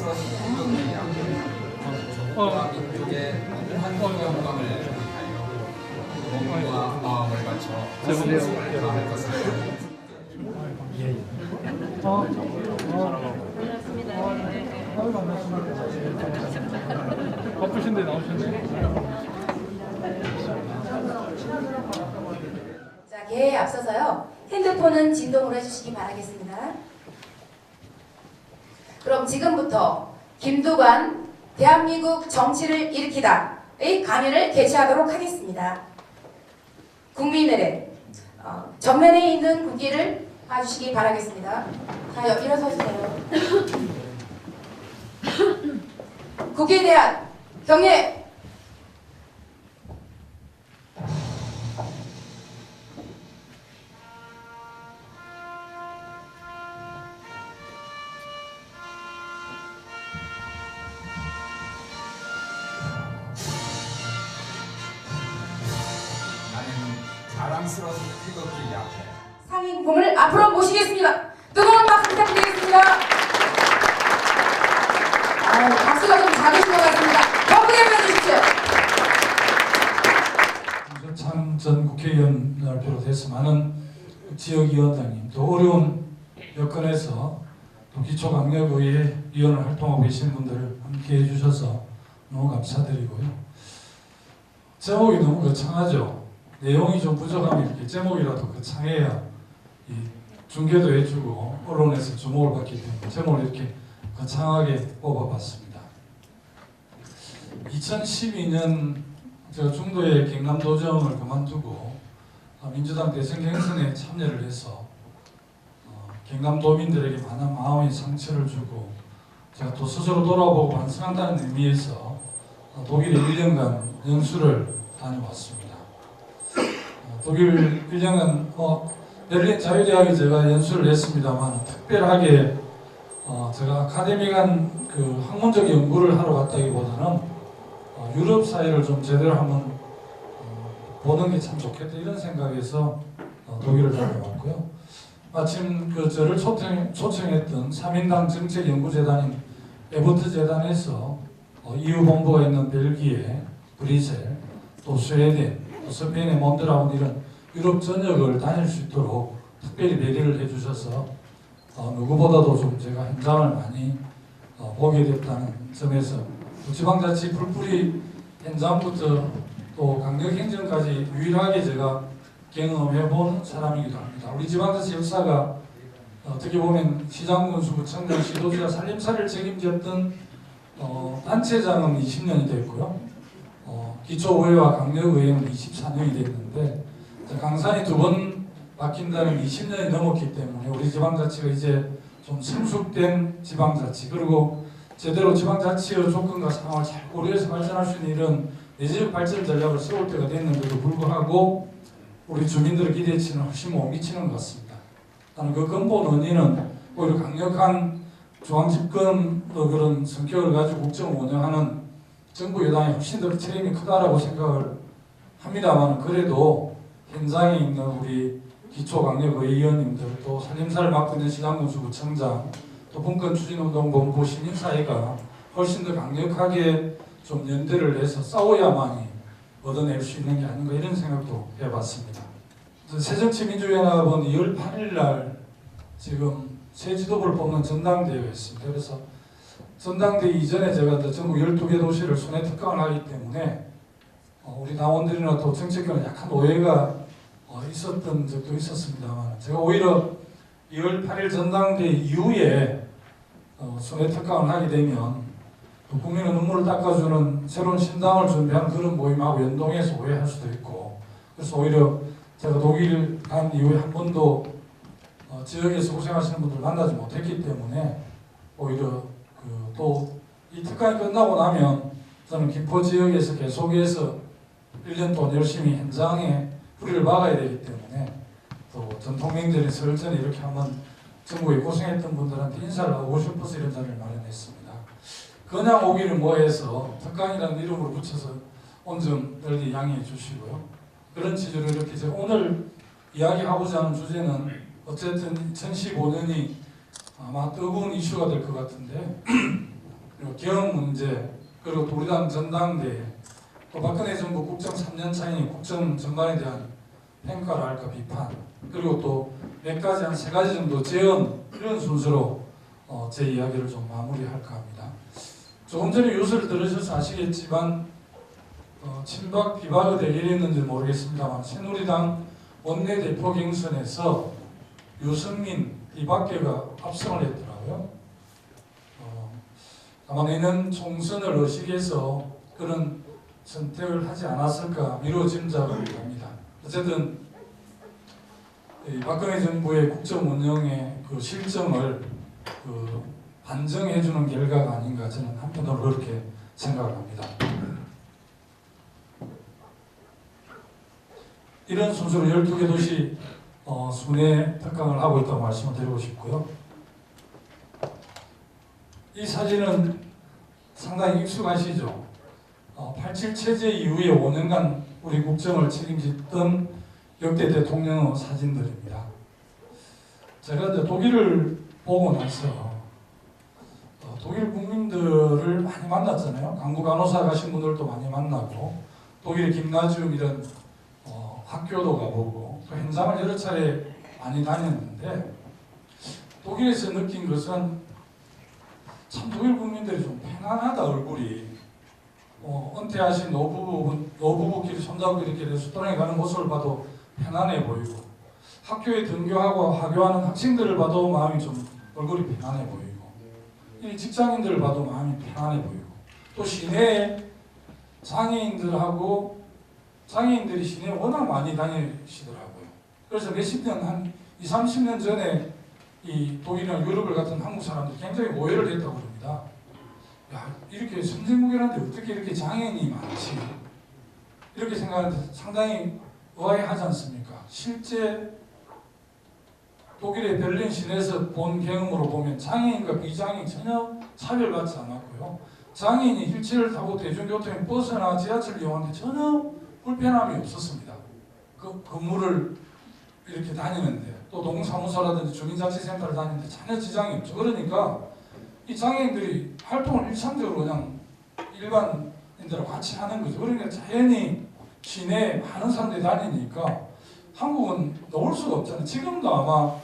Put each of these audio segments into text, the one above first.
자랑스러운 기록이야. 조국과 민족의 무한 영광을 위하여 몸과 마음을 바쳐 승리를 다할 것을. 바쁘신데 나오셨네. 자, 개에 앞서서요. 핸드폰은 진동으로 해주시기 바라겠습니다. 그럼 지금부터 김두관 대한민국 정치를 일으키다의 강연을 개최하도록 하겠습니다. 국민의례 전면에 있는 국기를 봐주시기 바라겠습니다. 자, 여기 일어서주세요. 국기에 대한 경례. 자랑스러운 태극기 앞에 상임품을 앞으로 모시겠습니다. 뜨거운 박수 부탁드리겠습니다. 박수가 좀 작으신 것 같습니다. 더 크게 보여주십시오. 김조찬 전 국회의원을 비롯해서 많은 지역위원장님, 또 어려운 여건에서 또 기초강력의회 위원을 활동하고 계신 분들을 함께 해주셔서 너무 감사드리고요. 제목이 너무 거창하죠. 내용이 좀 부족하면 이렇게 제목이라도 거창해야 이 중계도 해주고 언론에서 주목을 받기 때문에 제목을 이렇게 거창하게 뽑아봤습니다. 2012년 제가 중도의 경남도정을 그만두고 민주당 대선 경선에 참여를 해서 경남도민들에게 많은 마음의 상처를 주고 제가 또 스스로 돌아보고 반성한다는 의미에서 독일에 1년간 연수를 다녀왔습니다. 독일 1년간 베를린 자유대학에 제가 연수를 했습니다만 특별하게 제가 아카데미간 그 학문적 연구를 하러 갔다기보다는 유럽 사회를 좀 제대로 한번 보는 게 참 좋겠다 이런 생각에서 독일을 다녀왔고요. 마침 저를 초청했던 3인당 정책연구재단인 에버트 재단에서 EU 본부가 있는 벨기에, 브뤼셀, 또 스웨덴, 또 스페인의 몬드라운 이런 유럽 전역을 다닐 수 있도록 특별히 배려를 해주셔서 누구보다도 좀 제가 현장을 많이 보게 됐다는 점에서 지방자치 풀뿌리 현장부터 또 강력행정까지 유일하게 제가 경험해본 사람이기도 합니다. 우리 지방자치 역사가 어떻게 보면 시장군수, 청장, 지도자, 살림살이를 책임졌던 단체장은 20년이 됐고요. 기초의회와 강력의회는 24년이 됐는데 강산이 2번 바뀐다는 20년이 넘었기 때문에 우리 지방자치가 이제 좀 성숙된 지방자치 그리고 제대로 지방자치의 조건과 상황을 잘 고려해서 발전할 수 있는 이런 내재적 발전 전략을 세울 때가 됐는데도 불구하고 우리 주민들의 기대치는 훨씬 못 미치는 것 같습니다. 나는 그 근본 원인은 오히려 강력한 중앙집권 그런 성격을 가지고 국정을 운영하는 정부 여당이 훨씬 더 책임이 크다라고 생각을 합니다만 그래도 현장에 있는 우리 기초강력의원님들 또 살림살을 맡고 있는 시장군수구청장 또 분권추진운동본부 시민사회가 훨씬 더 강력하게 좀 연대를 해서 싸워야만이 얻어낼 수 있는 게 아닌가 이런 생각도 해봤습니다. 새정치민주연합은 2월 8일 날 지금 새 지도부를 뽑는 전당대회가 있습니다. 그래서 전당대회 이전에 제가 전국 12개 도시를 순회 특강을 하기 때문에 우리 당원들이나 또 정치권에 약간 오해가 있었던 적도 있었습니다만 제가 오히려 2월 8일 전당대회 이후에 순회 특강을 하게 되면 국민의 눈물을 닦아주는 새로운 신당을 준비한 그런 모임하고 연동해서 오해할 수도 있고 그래서 오히려 제가 독일 간 이후에 한 번도 지역에서 고생하시는 분들 만나지 못했기 때문에 오히려 또 이 특강이 끝나고 나면 저는 김포 지역에서 계속해서 1년 동안 열심히 현장에 뿌리를 박아야 되기 때문에 또 전통명절에 설전에 이렇게 한번 전국에 고생했던 분들한테 인사를 하고 싶어서 이런 자리를 마련했습니다. 그냥 오기를 뭐해서 특강이라는 이름으로 붙여서 온 점 널리 양해해 주시고요. 그런 취지로 이렇게 제가 오늘 이야기하고자 하는 주제는 어쨌든 2015년이 아마 뜨거운 이슈가 될 것 같은데 그리고 기업 문제, 그리고 또 우리 당 전당대회, 또 박근혜 정부 국정 3년 차이니 국정 전반에 대한 평가를 할까 비판, 그리고 또 몇 가지 한 3가지 정도 제언, 이런 순서로 제 이야기를 좀 마무리할까 합니다. 조금 전에 뉴스를 들으셔서 아시겠지만 친박 비박의 대결이었는지 모르겠습니다만 새누리당 원내대표 경선에서 유승민 비박계가 압승을 했더라고요. 아마 내년 총선을 의식해서 그런 선택을 하지 않았을까 미루어 짐작을 합니다. 어쨌든 이 박근혜 정부의 국정 운영의 그 실정을 반증해주는 결과가 아닌가 저는 한편으로 그렇게 생각을 합니다. 이런 순서로 12개 도시 순회 특강을 하고 있다고 말씀을 드리고 싶고요. 이 사진은 상당히 익숙하시죠? 87 체제 이후에 5년간 우리 국정을 책임졌던 역대 대통령의 사진들입니다. 제가 이제 독일을 보고 나서 독일 국민들을 많이 만났잖아요. 강부 간호사 가신 분들도 많이 만나고 독일의 김나지움 이런 학교도 가보고 또 현장을 여러 차례 많이 다녔는데 독일에서 느낀 것은 참 독일 국민들이 좀 편안하다. 얼굴이 은퇴하신 노부부끼리 손잡고 이렇게 레스토랑에 가는 모습을 봐도 편안해 보이고 학교에 등교하고 하교하는 학생들을 봐도 마음이 좀 얼굴이 편안해 보이고 이 직장인들을 봐도 마음이 편안해 보이고 또 시내에 장애인들이 시내에 워낙 많이 다니시더라고요. 그래서 몇십 년, 한 20, 30년 전에 이 독일이나 유럽을 같은 한국 사람들이 굉장히 오해를 했다고 그럽니다. 야, 이렇게 선진국이라는데 어떻게 이렇게 장애인이 많지? 이렇게 생각하는데 상당히 의아해하지 않습니까? 실제 독일의 베를린 시내에서 본 경험으로 보면 장애인과 비장애인 전혀 차별받지 않았고요. 장애인이 휠체어를 타고 대중교통에 버스나 지하철을 이용하는데 전혀 불편함이 없었습니다. 그 건물을 이렇게 다니는데 또 동사무소라든지 주민자치센터를 다니는데 전혀 지장이 없죠. 그러니까 이 장애인들이 활동을 일상적으로 그냥 일반인들하고 같이 하는 거죠. 그러니까 자연히 시내에 많은 사람들이 다니니까 한국은 넣을 수가 없잖아요. 지금도 아마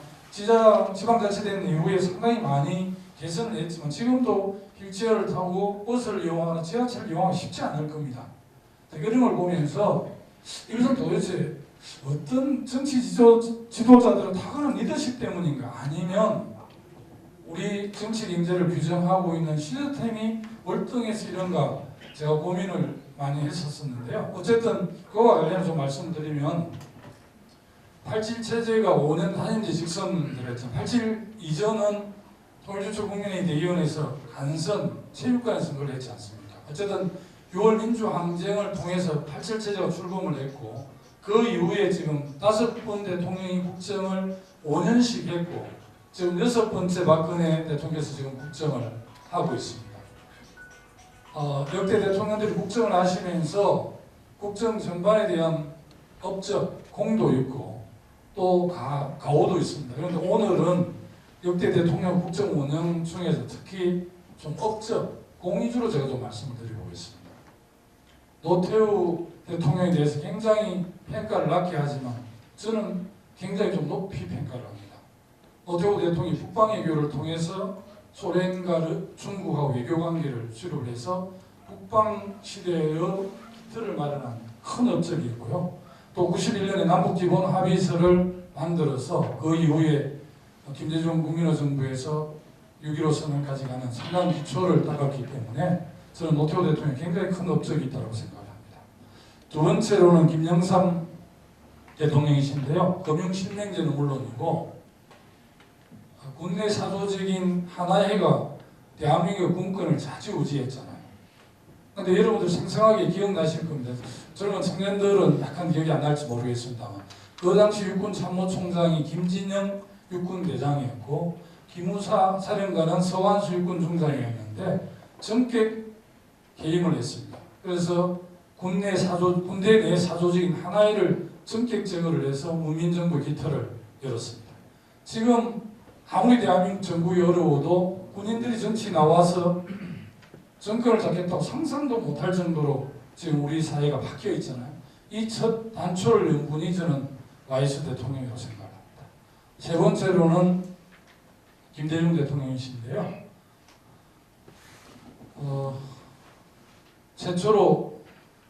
지방자치된 이후에 상당히 많이 개선을 했지만 지금도 휠체어를 타고 버스를 이용하거나 지하철을 이용하기 쉽지 않을 겁니다. 이런 걸 보면서 이것은 도대체 어떤 정치 지도자들은 타고난 리더십 때문인가 아니면 우리 정치 경제를 규정하고 있는 시스템이 월등해서 이런가 제가 고민을 많이 했었는데요. 어쨌든 그거와 관련해서 좀 말씀드리면 87 체제가 5년 단임제 직선을 했죠. 87 이전은 통일주축국민회의 대의원에서 간선, 체육관 선거를 했지 않습니까? 어쨌든 6월 민주항쟁을 통해서 87 체제가 출범을 했고 그 이후에 지금 5번 대통령이 국정을 5년씩 했고 지금 6번째 박근혜 대통령께서 지금 국정을 하고 있습니다. 역대 대통령들이 국정을 하시면서 국정 전반에 대한 업적, 공도 있고 또 가오도 있습니다. 그런데 오늘은 역대 대통령 국정 운영 중에서 특히 좀 업적, 공 위주로 제가 좀 말씀을 드리고 있습니다. 노태우 대통령에 대해서 굉장히 평가를 낮게 하지만 저는 굉장히 좀 높이 평가를 합니다. 노태우 대통령이 북방외교를 통해서 소련과 중국하고 외교관계를 수립을 해서 북방시대의 틀을 마련한 큰 업적이 있고요. 또 91년에 남북기본합의서를 만들어서 그 이후에 김대중 국민의 정부에서 6.15 선언까지 가는 상당한 기초를 닦았기 때문에 저는 노태우 대통령이 굉장히 큰 업적이 있다고 생각합니다. 두 번째로는 김영삼 대통령이신데요. 금융실명제는 물론이고 국내 사조직인 하나회가 대한민국의 군권을 좌지우지했잖아요. 근데 여러분들 생생하게 기억나실 겁니다. 젊은 청년들은 약간 기억이 안 날지 모르겠습니다만 그 당시 육군참모총장이 김진영 육군대장이었고 김우사 사령관은 서완수 육군중장이었는데 전격 해임을 했습니다. 그래서 군대 내 사조직인 하나회를 전격 제거를 해서 문민정부 기틀을 열었습니다. 지금 아무리 대한민국 정국이 어려워도 군인들이 정치 나와서 정권을 잡겠다고 상상도 못할 정도로 지금 우리 사회가 바뀌어 있잖아요. 이 첫 단초를 연 분이 저는 라이스 대통령이라고 생각합니다. 세 번째로는 김대중 대통령이신데요. 최초로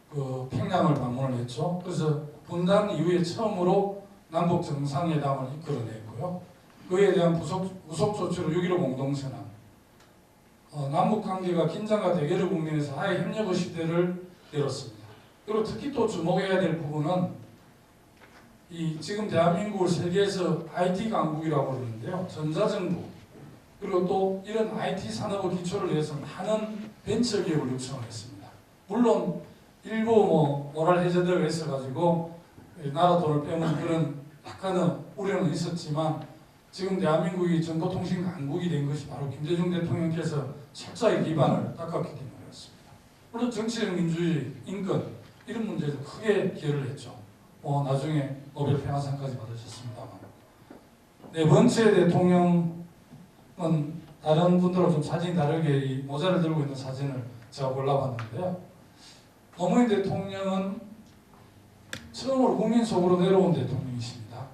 그 평양을 방문을 했죠. 그래서 분단 이후에 처음으로 남북 정상회담을 이끌어냈고요. 그에 대한 후속 조치로 6.15 공동선언, 남북 관계가 긴장과 대결을 국면에서 하의 협력의 시대를 열었습니다. 그리고 특히 또 주목해야 될 부분은 이 지금 대한민국을 세계에서 IT 강국이라고 그러는데요. 전자정부 그리고 또 이런 IT 산업의 기초를 위해서 많은 벤처 기업을 육성했습니다. 물론 일부 모랄 해저드가 있어가지고 나라 돈을 빼먹는 그런 약간은 우려는 있었지만 지금 대한민국이 정보통신 강국이 된 것이 바로 김대중 대통령께서 철저히 기반을 닦았기 때문이었습니다. 물론 정치적 민주주의, 인권 이런 문제에서 크게 기여를 했죠. 나중에 노벨 평화상까지 받으셨습니다만. 네 번째 대통령은 다른 분들하고 좀 사진이 다르게 이 모자를 들고 있는 사진을 제가 골라봤는데요. 노무현 대통령은 처음으로 국민 속으로 내려온 대통령이십니다.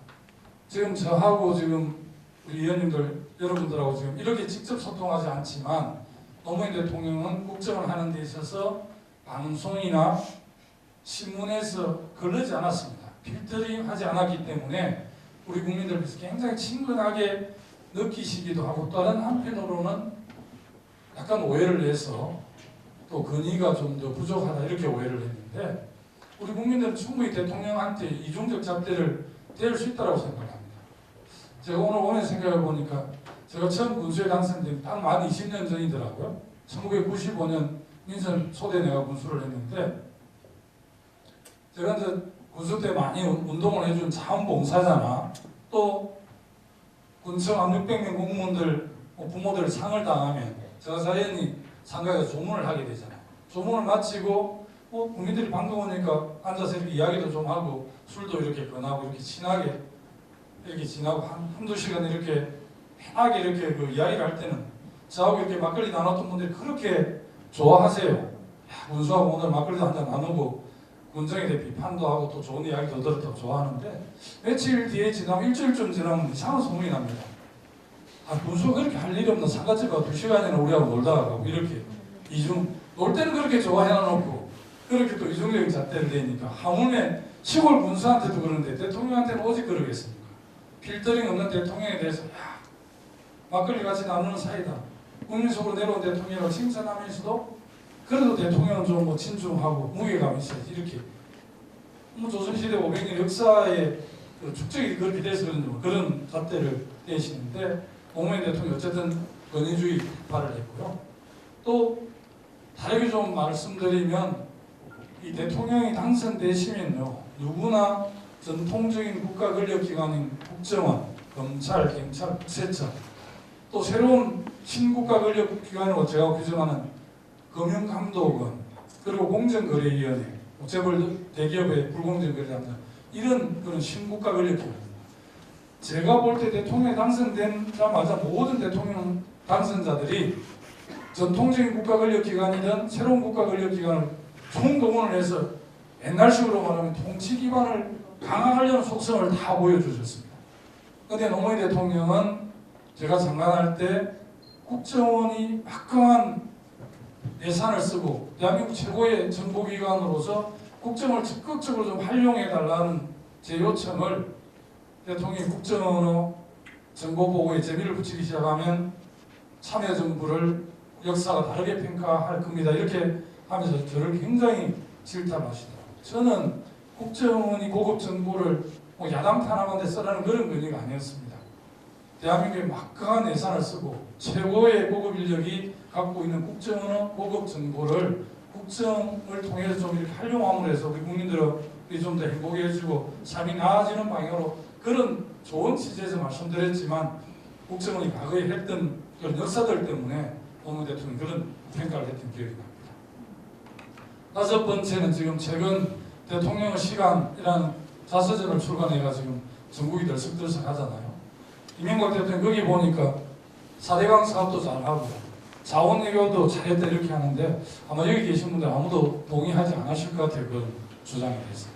지금 저하고 지금 우리 의원님들 여러분들하고 지금 이렇게 직접 소통하지 않지만 노무현 대통령은 국정을 하는 데 있어서 방송이나 신문에서 걸르지 않았습니다. 필터링 하지 않았기 때문에 우리 국민들께서 굉장히 친근하게 느끼시기도 하고 다른 한편으로는 약간 오해를 해서 또 건의가 좀 더 부족하다 이렇게 오해를 했는데 우리 국민들은 충분히 대통령한테 이중적 잣대를 대할 수 있다고 생각합니다. 제가 오늘 오면 생각해 보니까 제가 처음 군수에 당선된 딱 만 20년 전이더라고요. 1995년 민선 초대 내가 군수를 했는데 제가 이제 군수 때 많이 운동을 해준 자원봉사자나 또 군청 한 600명 공무원들 부모들 상을 당하면 제가 자연히 상가에서 조문을 하게 되잖아요. 조문을 마치고 국민들이 방금 오니까 앉아서 이렇게 이야기도 좀 하고 술도 이렇게 권하고 이렇게 친하게 이렇게 지나고 한두 시간 이렇게 편하게 이렇게 그 이야기를 할 때는 저하고 이렇게 막걸리 나눴던 분들이 그렇게 좋아하세요. 야, 군수하고 오늘 막걸리도 한잔 나누고 군정에 대해 비판도 하고 또 좋은 이야기도 들었다고 좋아하는데 며칠 뒤에 지나면 일주일쯤 지나면 이상한 소문이 납니다. 군수가 그렇게 할 일이 없나 상가집 가서 2시간이나 우리하고 놀다 가고 이렇게 놀 때는 그렇게 좋아해놓고 그렇게 또 이중적인 잣대를 내니까 하물며 시골 군수한테도 그러는데 대통령한테는 오직 그러겠습니까? 필터링 없는 대통령에 대해서 막걸리 같이 나누는 사이다. 국민 속으로 내려온 대통령을 칭찬하면서도 그래도 대통령은 좀 친중하고 무게감이 있어야지 이렇게 조선시대 500년 역사의 그 축적이 그렇게 돼서 그런 잣대를 떼시는데 노무현 대통령이 어쨌든 권위주의 발을 했고요. 또 다르게 좀 말씀드리면 이 대통령이 당선되시면요 누구나 전통적인 국가 권력기관인 국정원, 검찰, 경찰, 국세청 또 새로운 신국가 권력기관으로 제가 규정하는 금융감독원 그리고 공정거래위원회 재벌 대기업의 불공정거래합니다. 이런 그런 신국가 권력기관입니다. 제가 볼 때 대통령이 당선되자마자 모든 대통령 당선자들이 전통적인 국가 권력기관이든 새로운 국가 권력기관을 총동원을 해서 옛날식으로 말하면 통치 기반을 강화하려는 속성을 다 보여주셨습니다. 그런데 노무현 대통령은 제가 장관할 때 국정원이 막강한 예산을 쓰고 대한민국 최고의 정보기관으로서 국정을 적극적으로 좀 활용해달라는 제 요청을 대통령이 국정원의 정보보고에 재미를 붙이기 시작하면 참여정부를 역사가 다르게 평가할 겁니다. 이렇게 하면서 저를 굉장히 질타하시더라고요. 저는 국정원이 고급 정보를 야당 탄압하는 데 쓰라는 그런 권위가 아니었습니다. 대한민국에 막강한 예산을 쓰고 최고의 고급 인력이 갖고 있는 국정원의 고급 정보를 국정을 통해서 좀 이렇게 활용함으로 해서 우리 국민들이 좀 더 행복해지고 삶이 나아지는 방향으로 그런 좋은 취지에서 말씀드렸지만 국정원이 과거에 했던 그런 역사들 때문에 노무현 대통령이 그런 평가를 했던 기억이 납니다. 다섯 번째는 지금 최근 대통령의 시간이라는 자서전을 출간해가 지금 전국이 들썩들썩 하잖아요. 이명박 대통령 거기 보니까 4대강 사업도 잘하고 자원외교도 잘했다 이렇게 하는데 아마 여기 계신 분들 아무도 동의하지 않으실 것 같아요. 그 주장에 대해서.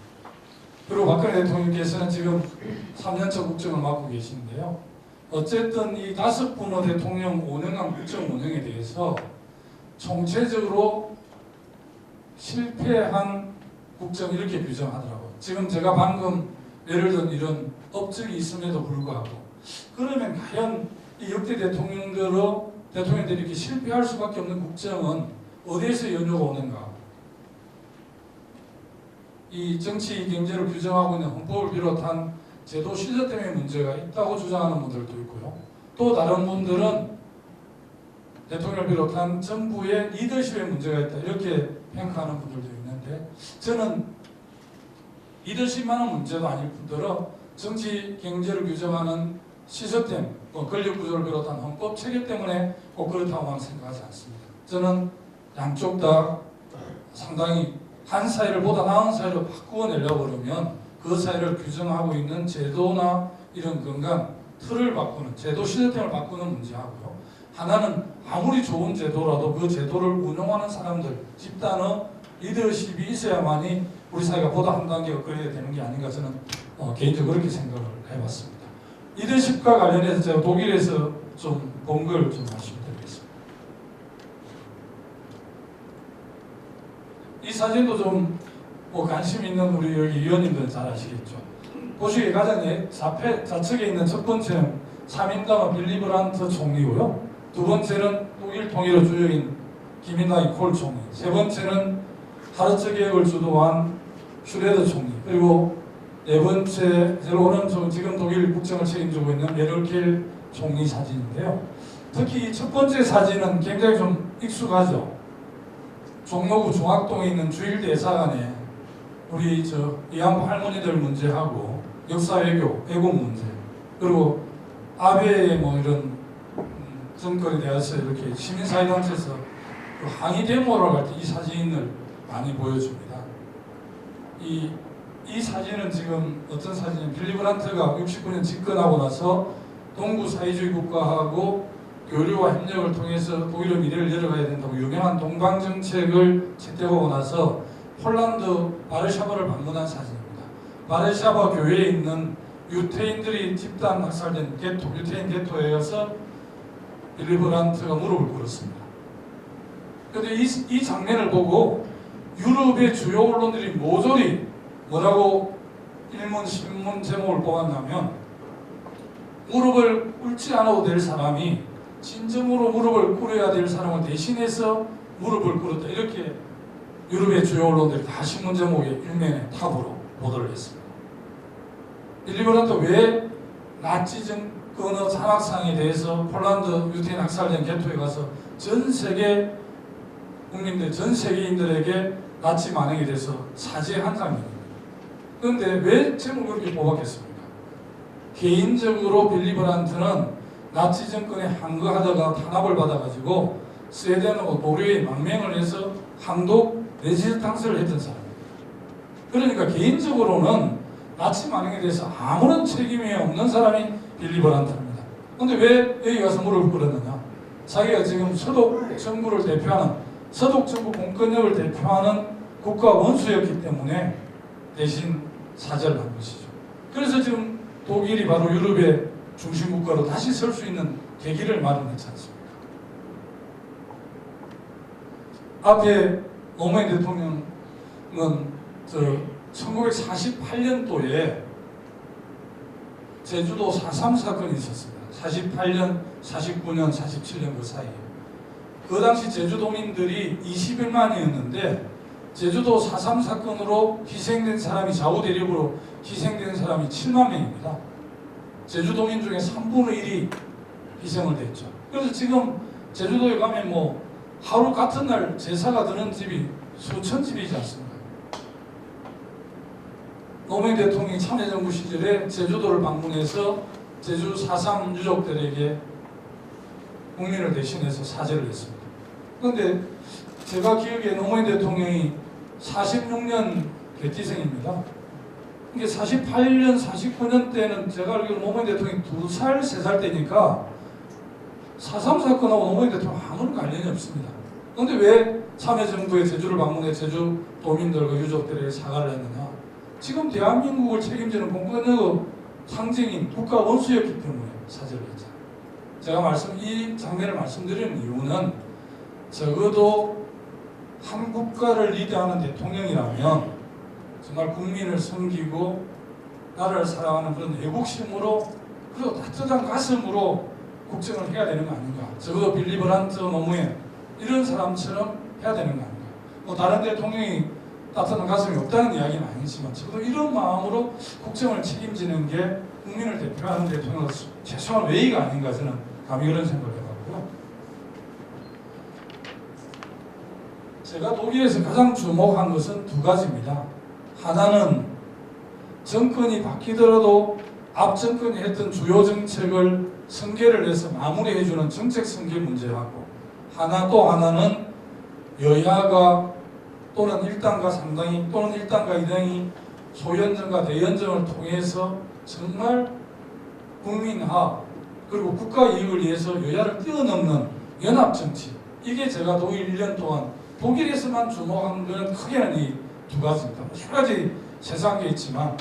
그리고 박근혜 대통령께서는 지금 3년차 국정을 맡고 계시는데요. 어쨌든 이 5분의 대통령 5년간 국정 운영에 대해서 총체적으로 실패한 국정 이렇게 규정하더라고요. 지금 제가 방금 예를 든 이런 업적이 있음에도 불구하고 그러면 과연 이 역대 대통령들이 이렇게 실패할 수밖에 없는 국정은 어디에서 연유가 오는가? 이 정치 경제를 규정하고 있는 헌법을 비롯한 제도 시저 때문에 문제가 있다고 주장하는 분들도 있고요. 또 다른 분들은 대통령을 비롯한 정부의 리더십에 문제가 있다 이렇게 평가하는 분들도 있는데 저는 리더십만한 문제도 아닐 뿐더러 정치 경제를 규정하는 시스템, 권력 구조를 비롯한 헌법 체계 때문에 꼭 그렇다고만 생각하지 않습니다. 저는 양쪽 다 상당히 한 사회를 보다 나은 사회로 바꾸어내려고 그러면 그 사회를 규정하고 있는 제도나 이런 건강 틀을 바꾸는 제도 시스템을 바꾸는 문제하고요. 하나는 아무리 좋은 제도라도 그 제도를 운영하는 사람들 집단의 리더십이 있어야만이 우리 사회가 보다 한 단계 업그레이드 되는 게 아닌가 저는 개인적으로 그렇게 생각을 해봤습니다. 리더십과 관련해서 제가 독일에서 좀 본 걸 좀 말씀드리겠습니다. 이 사진도 좀 관심 있는 우리 여기 위원님들은 잘 아시겠죠. 보시기에 가장 좌측에 있는 첫 번째는 3인당의 빌리 브란트 총리고요. 두 번째는 독일 통일의 주역인 김인나이 콜 총리. 세 번째는 하르츠 개혁을 주도한 슈레더 총리. 그리고 네 번째로는 지금 독일 국정을 책임지고 있는 메르켈 총리 사진인데요. 특히 이 첫 번째 사진은 굉장히 좀 익숙하죠. 종로구 중학동에 있는 주일대사관에 우리 이항 할머니들 문제하고 역사외교, 애국 문제 그리고 아베의 이런 정권에 대해서 이렇게 시민사회단체에서 그 항의 데모를 할 때 이 사진을 많이 보여줍니다. 이 사진은 지금 어떤 사진이냐면 빌리 브란트가 69년 집권하고 나서 동구 사회주의 국가하고 교류와 협력을 통해서 독일의 미래를 열어가야 된다고 유명한 동방정책을 채택하고 나서 폴란드 바르샤바를 방문한 사진입니다. 바르샤바 교회에 있는 유태인들이 집단 학살된 게토, 유태인 게토에 가서 빌리 브란트가 무릎을 꿇었습니다. 그런데 이 장면을 보고 유럽의 주요 언론들이 모조리 뭐라고 일본 신문 제목을 뽑았냐면 무릎을 꿇지 않아도 될 사람이 진정으로 무릎을 꿇어야 될 사람을 대신해서 무릎을 꿇었다. 이렇게 유럽의 주요 언론들이 다 신문 제목의 일면에 탑으로 보도를 했습니다. 빌리 브란트 왜 나치 정권의 잔악상에 대해서 폴란드 유태인 학살된 게토에 가서 전 세계 국민들, 전 세계인들에게 나치 만행에 대해서 사죄한 장면입니다. 그런데 왜 제목을 그렇게 뽑았겠습니까? 개인적으로 빌리 브란트는 나치 정권에 항거하다가 탄압을 받아가지고 스웨덴하고 노르웨이 망명을 해서 항독 레지스탕스를 했던 사람입니다. 그러니까 개인적으로는 나치 만행에 대해서 아무런 책임이 없는 사람이 빌리 브란트입니다. 그런데 왜 여기 가서 무릎을 꿇었느냐? 자기가 지금 서독 정부를 대표하는 서독 정부 공권력을 대표하는 국가 원수였기 때문에 대신 사죄를 한 것이죠. 그래서 지금 독일이 바로 유럽의 중심국가로 다시 설 수 있는 계기를 마련했지 않습니까? 앞에 노무현 대통령은 1948년도에 제주도 4.3 사건이 있었습니다. 48년, 49년, 47년 그 사이에. 그 당시 제주도민들이 21만이었는데 제주도 4.3 사건으로 희생된 사람이 좌우 대립으로 희생된 사람이 7만 명입니다. 제주도민 중에 3분의 1이 희생을 됐죠. 그래서 지금 제주도에 가면 하루 같은 날 제사가 드는 집이 수천 집이지 않습니까? 노무현 대통령이 참여정부 시절에 제주도를 방문해서 제주 4.3 유족들에게 국민을 대신해서 사죄를 했습니다. 그런데 제가 기억에 노무현 대통령이 46년 개띠생입니다. 이게 48년, 49년 때는 제가 알기로 노무현 대통령이 2살, 3살 때니까 4.3 사건하고 노무현 대통령 아무런 관련이 없습니다. 그런데 왜 참여정부의 제주를 방문해 제주 도민들과 유족들에게 사과를 했느냐? 지금 대한민국을 책임지는 공권력의 상징인 국가 원수였기 때문에 사죄를 했죠. 제가 이 장면을 말씀드리는 이유는 적어도 한 국가를 리드하는 대통령이라면 정말 국민을 섬기고 나라를 사랑하는 그런 애국심으로 그리고 따뜻한 가슴으로 국정을 해야 되는 거 아닌가. 적어도 빌리 브란트, 노무현 이런 사람처럼 해야 되는 거 아닌가. 뭐 다른 대통령이 따뜻한 가슴이 없다는 이야기는 아니지만 적어도 이런 마음으로 국정을 책임지는 게 국민을 대표하는 대통령으로서 최소한 외의가 아닌가 저는 감히 그런 생각을 해봤고요. 제가 독일에서 가장 주목한 것은 두 가지입니다. 하나는 정권이 바뀌더라도 앞 정권이 했던 주요 정책을 승계를 해서 마무리해주는 정책 승계 문제하고 또 하나는 여야가 또는 1당과 3당이 또는 1당과 2당이 소연정과 대연정을 통해서 정말 국민화 그리고 국가 이익을 위해서 여야를 뛰어넘는 연합정치 이게 제가 독일 1년 동안 독일에서만 주목한 것은 크게는 이 두 가지입니다. 여러 가지 세상에 있지만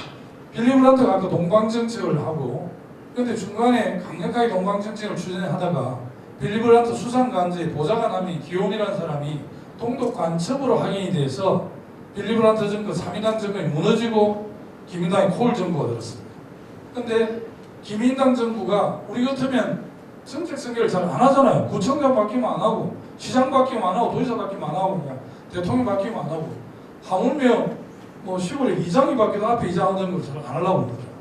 빌리 브란트가 아까 동방정책을 하고 그런데 중간에 강력하게 동방정책을 추진하다가 빌리 브란트 수상간제 보좌관함이 기욤이라는 사람이 동독 간첩으로 확인이 돼서 빌리 브란트 정권 3인당 정권이 무너지고 기민당이 코올 정부가 들었습니다. 그런데 기민당 정부가 우리 같으면 정책 승계를 잘 안 하잖아요. 구청장 바뀌면 안 하고 시장 바뀌면 안 하고 도지사 바뀌면 안 하고 뭐 대통령 바뀌면 안 하고 하물며 뭐 시골에 이장이 바뀌어도 앞에 이장 하는 걸 잘 안 하려고 그러더라고요.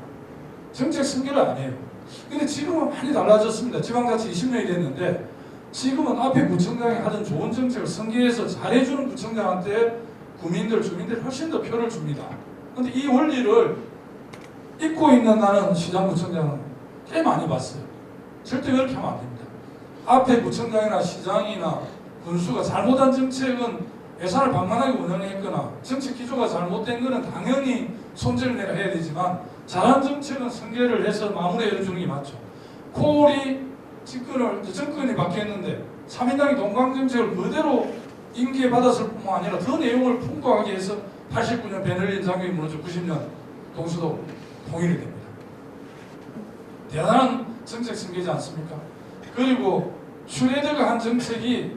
정책 승계를 안 해요. 근데 지금은 많이 달라졌습니다. 지방자치 20년이 됐는데 지금은 앞에 구청장이 하던 좋은 정책을 승계해서 잘해주는 구청장한테 주민들이 훨씬 더 표를 줍니다. 근데 이 원리를 잊고 있는 나는 시장구청장은 꽤 많이 봤어요. 절대 그렇게 하면 안 됩니다. 앞에 구청장이나 시장이나 군수가 잘못한 정책은 예산을 방만하게 운영했거나 정책 기조가 잘못된 것은 당연히 손질을 내가 해야 되지만 잘한 정책은 승계를 해서 마무리해 주는 게 맞죠. 코올이 정권이 바뀌었는데 3인당이 동방정책을 그대로 인계받았을 뿐만 아니라 더 내용을 풍부하게 해서 89년 베를린 장벽이 무너져 90년 동서도 통일이 됩니다. 대단한 정책 승계지 않습니까? 그리고 슈레더가 한 정책이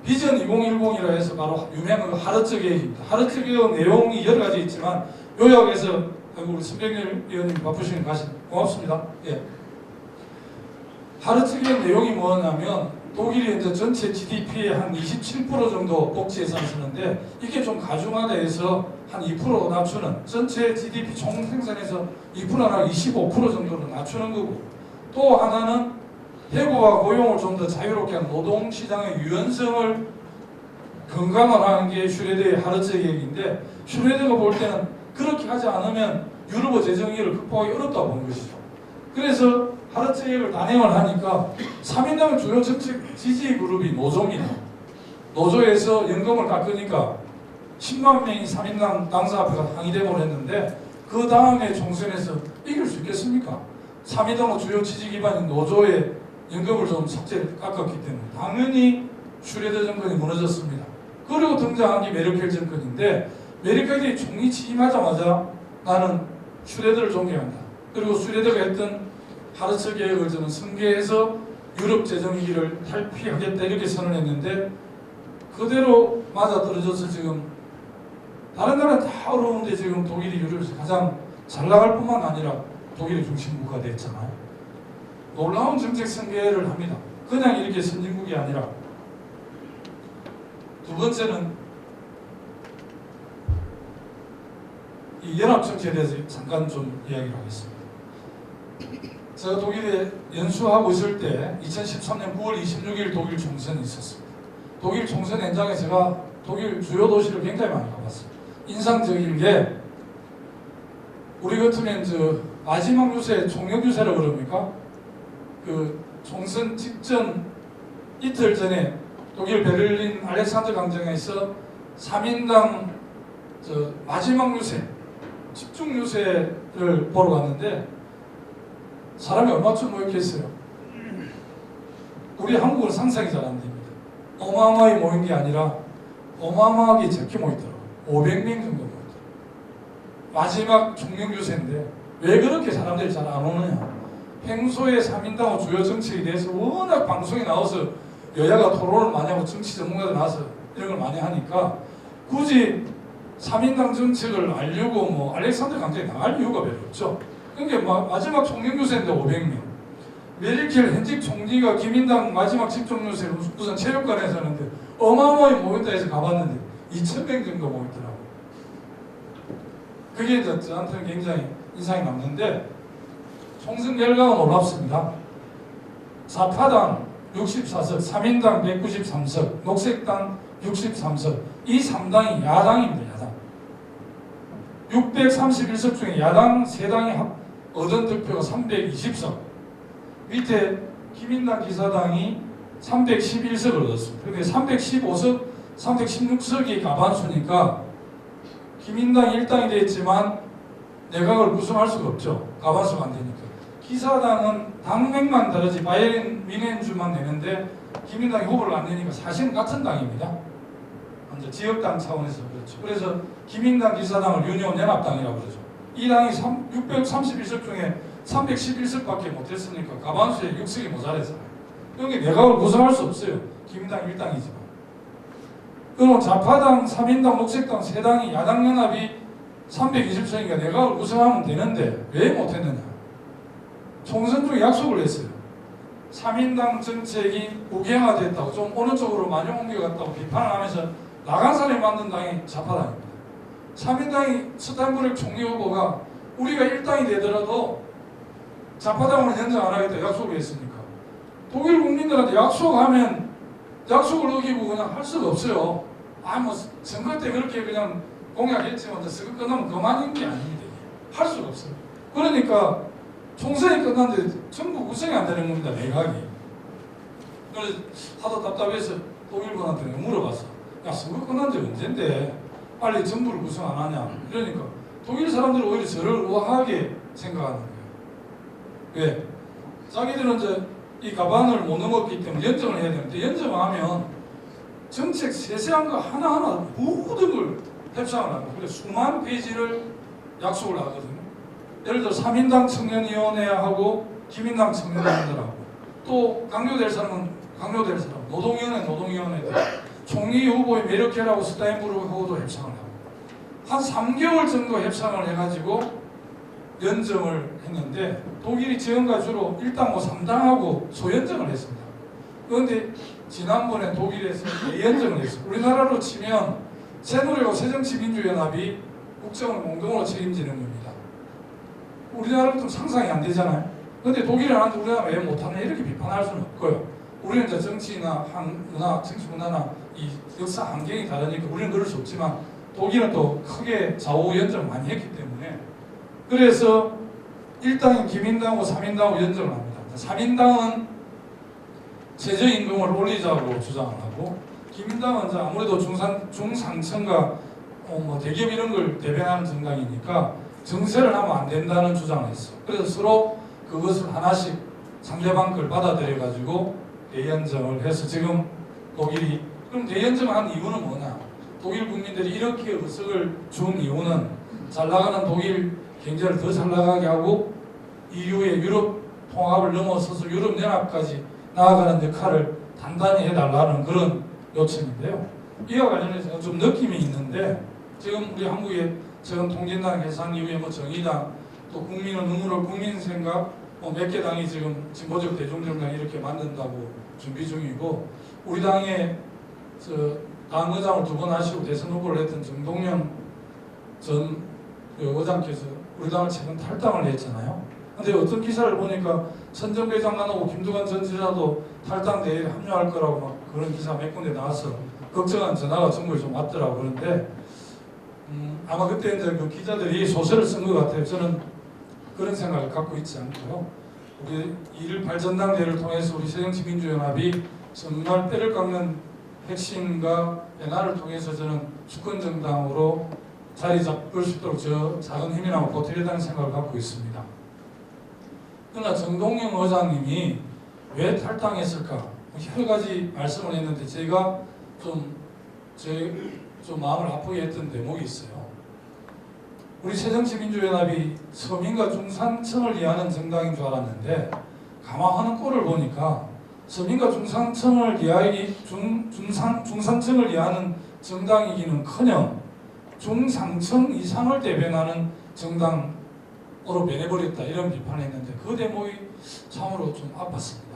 비전 2010이라 해서 바로 유명한 하르츠 계획입니다. 하르츠 계획 내용이 여러 가지 있지만 요약해서 우리 선병렬 의원님 바쁘시니 가시 고맙습니다. 예. 하르츠 계획 내용이 뭐냐면 독일이 이제 전체 GDP의 한 27% 정도 복지 예산을 쓰는데 이게 좀 가중하다 해서 한 2% 낮추는 전체 GDP 총 생산에서 2%나 25% 정도로 낮추는 거고 또 하나는 해고와 고용을 좀 더 자유롭게 한 노동시장의 유연성을 건강화하는 게 슈레더의 하르츠 계획인데 슈레더가 볼 때는 그렇게 하지 않으면 유럽의 재정위기를 극복하기 어렵다고 보는 것이죠. 그래서 하르츠 계획을 단행을 하니까 3인당의 주요 정책 지지 그룹이 노조입니다. 노조에서 연금을 깎으니까 10만 명이 3인당 당사 앞에 가서 항의대모를 했는데 그 다음에 총선에서 이길 수 있겠습니까? 3인당의 주요 지지 기반인 노조의 연금을 좀 깎았기 때문에 당연히 슈레더 정권이 무너졌습니다. 그리고 등장한 게 메르켈 정권인데 메르켈이 총리 취임하자마자 나는 슈레더를 존경한다. 그리고 슈레더가 했던 하르츠 계획을 저는 승계해서 유럽 재정위기를 탈피하겠다 이렇게 선언했는데 그대로 맞아떨어져서 지금 다른 나라는 다 어려운데 지금 독일이 유럽에서 가장 잘 나갈 뿐만 아니라 독일의 중심국가 됐잖아요. 놀라운 정책 승계를 합니다. 그냥 이렇게 선진국이 아니라. 두 번째는 이 연합정치에 대해서 잠깐 좀 이야기를 하겠습니다. 제가 독일에 연수하고 있을 때 2013년 9월 26일 독일 총선이 있었습니다. 독일 총선 현장에 제가 독일 주요 도시를 굉장히 많이 가봤어요. 인상적인 게 우리 같으면 마지막 유세, 총력 유세라고 그럽니까? 그 총선 직전 이틀 전에 독일 베를린 알렉산더 광장에서 3인당 마지막 유세, 집중 유세를 보러 갔는데 사람이 얼마쯤 모였겠어요? 우리 한국은 상상이 잘 안 됩니다. 어마어마하게 모인 게 아니라 어마어마하게 적게 모이더라고요. 500명 정도 모이더라고요. 마지막 총령 유세인데 왜 그렇게 사람들이 잘 안 오느냐. 평소에 3인당의 주요 정책에 대해서 워낙 방송에 나와서 여야가 토론을 많이 하고 정치 전문가들 나와서 이런 걸 많이 하니까 굳이 3인당 정책을 알려고 뭐 알렉산더 강당에 나갈 이유가 별로 없죠. 그러니까 마지막 총령 유세인데 500명. 메르켈 현직 총리가 기민당 마지막 집중 유세를 우선 체육관에서 하는데 어마어마하게 모인다 해서 가봤는데 2,000명 정도 모이더라고요. 그게 이제 저한테는 굉장히 인상이 남는데 총선 결과가 놀랍습니다. 좌파당 64석, 3인당 193석, 녹색당 63석. 이 3당이 야당입니다. 야당. 631석 중에 야당 3당이 얻은 득표가 320석. 밑에 기민당 기사당이 311석을 얻었습니다. 그런데 315석, 316석이 과반수니까 기민당 1당이 됐지만 내각을 구성할 수가 없죠. 과반수가 안 되니까. 기사당은 당명만 다르지 바이에른 뮌헨주만 내는데 기민당이 후보를 안 내니까 사실은 같은 당입니다. 이제 지역당 차원에서 그렇죠. 그래서 기민당 기사당을 유니온 연합당이라고 그러죠. 이 당이 631석 중에 311석밖에 못했으니까 과반수에 6석이 모자라서 그러니까 내각을 구성할 수 없어요. 기민당 1당이지만. 그럼 좌파당, 3인당, 녹색당 3당이 야당연합이 320석이니까 내각을 구성하면 되는데 왜 못했느냐. 총선 중에 약속을 했어요. 3인당 정책이 국영화됐다고 좀 어느 쪽으로 많이 옮겨갔다고 비판을 하면서 나간 사람이 만든 당이 좌파당입니다. 3인당이 스탄브룩 총리 후보가 우리가 1당이 되더라도 좌파당으로 연장 안 하겠다 약속을 했으니까 독일 국민들한테 약속하면 약속을 어기고 그냥 할 수가 없어요. 뭐 선거 때 그렇게 그냥 공약했지만 선거 끝나면 그만인 게 아닙니다. 할 수가 없어요. 그러니까 총선이 끝났는데 전부 구성이 안 되는 겁니다. 내각이. 그래서 하도 답답해서 독일분한테 물어봤어. 야, 선거 끝난 지 언젠데 빨리 정부를 구성 안 하냐. 그러니까 독일 사람들은 오히려 저를 우아하게 생각하는 거예요. 왜? 자기들은 이제 이 가반을 못 넘었기 때문에 연정을 해야 되는데 연정하면 정책 세세한 거 하나하나 모든 걸 협상을 합니다. 그래서 수만 페이지를 약속을 하거든요. 예를 들어 3인당 청년위원회하고 기민당 청년위원회하고 또 강요될 사람은 강요될 사람, 노동위원회 총리 후보의 메르켈하고 스타인부르크하고도 협상을 하고 한 3개월 정도 협상을 해가지고 연정을 했는데 독일이 지금까지 주로 1당 3당하고 소연정을 했습니다. 그런데 지난번에 독일에서 대연정을 했어요. 우리나라로 치면 새누리하고 새정치민주연합이 국정을 공동으로 책임지는 겁니다. 우리나라는 좀 상상이 안 되잖아요. 근데 독일은 하는데 우리나라 왜 못하냐 이렇게 비판할 수는 없고요. 우리는 이제 정치나 문화, 정치 문화나 이 역사 환경이 다르니까 우리는 그럴 수 없지만 독일은 또 크게 좌우 연정을 많이 했기 때문에 그래서 1당인 기민당하고 3인당하고 연정을 합니다. 3인당은 최저임금을 올리자고 주장을 하고 기민당은 이제 아무래도 중상층과 뭐 대기업 이런 걸 대변하는 정당이니까 정세를 하면 안 된다는 주장을 했어. 그래서 서로 그것을 하나씩 상대방 걸 받아들여 가지고 대연정을 해서 지금 독일이 그럼 대연정을 한 이유는 뭐냐? 독일 국민들이 이렇게 의석을 준 이유는 잘 나가는 독일 경제를 더 잘 나가게 하고 EU의 유럽 통합을 넘어서서 유럽 연합까지 나아가는 역할을 단단히 해달라는 그런 요청인데요. 이와 관련해서 좀 느낌이 있는데 지금 우리 한국의 최근 통진당 해산 이후에 뭐 정의당 또 국민은 눈물을 국민 생각 몇 개 당이 지금 진보적 대중정당 이렇게 만든다고 준비 중이고 우리 당의 당 의장을 2번 하시고 대선 후보를 했던 정동영 전 의장께서 우리 당을 최근 탈당을 했잖아요. 근데 어떤 기사를 보니까 선정배 장관하고 김두관 전 지사도 탈당 대회에 합류할 거라고 막 그런 기사 몇 군데 나와서 걱정한 전화가 정부에 좀 왔더라고. 그런데 아마 그때 이제 그 기자들이 소설을 쓴 것 같아요. 저는 그런 생각을 갖고 있지 않고요. 우리 2.1 발전당대회를 통해서 우리 새정치민주연합이 정말 뼈를 깎는 핵심과 변화를 통해서 저는 주권정당으로 자리 잡을 수 있도록 저 작은 힘이나마 보태려다는 생각을 갖고 있습니다. 그러나 정동영 의장님이 왜 탈당했을까? 여러 가지 말씀을 했는데 제가 좀 마음을 아프게 했던 대목이 있어요. 우리 새정치민주연합이 서민과 중산층을 위하는 정당인 줄 알았는데 가만하는 꼴을 보니까 서민과 중산층을 위하는 정당이기는커녕 중상층 이상을 대변하는 정당으로 변해버렸다 이런 비판을 했는데 그 대목이 참으로 좀 아팠습니다.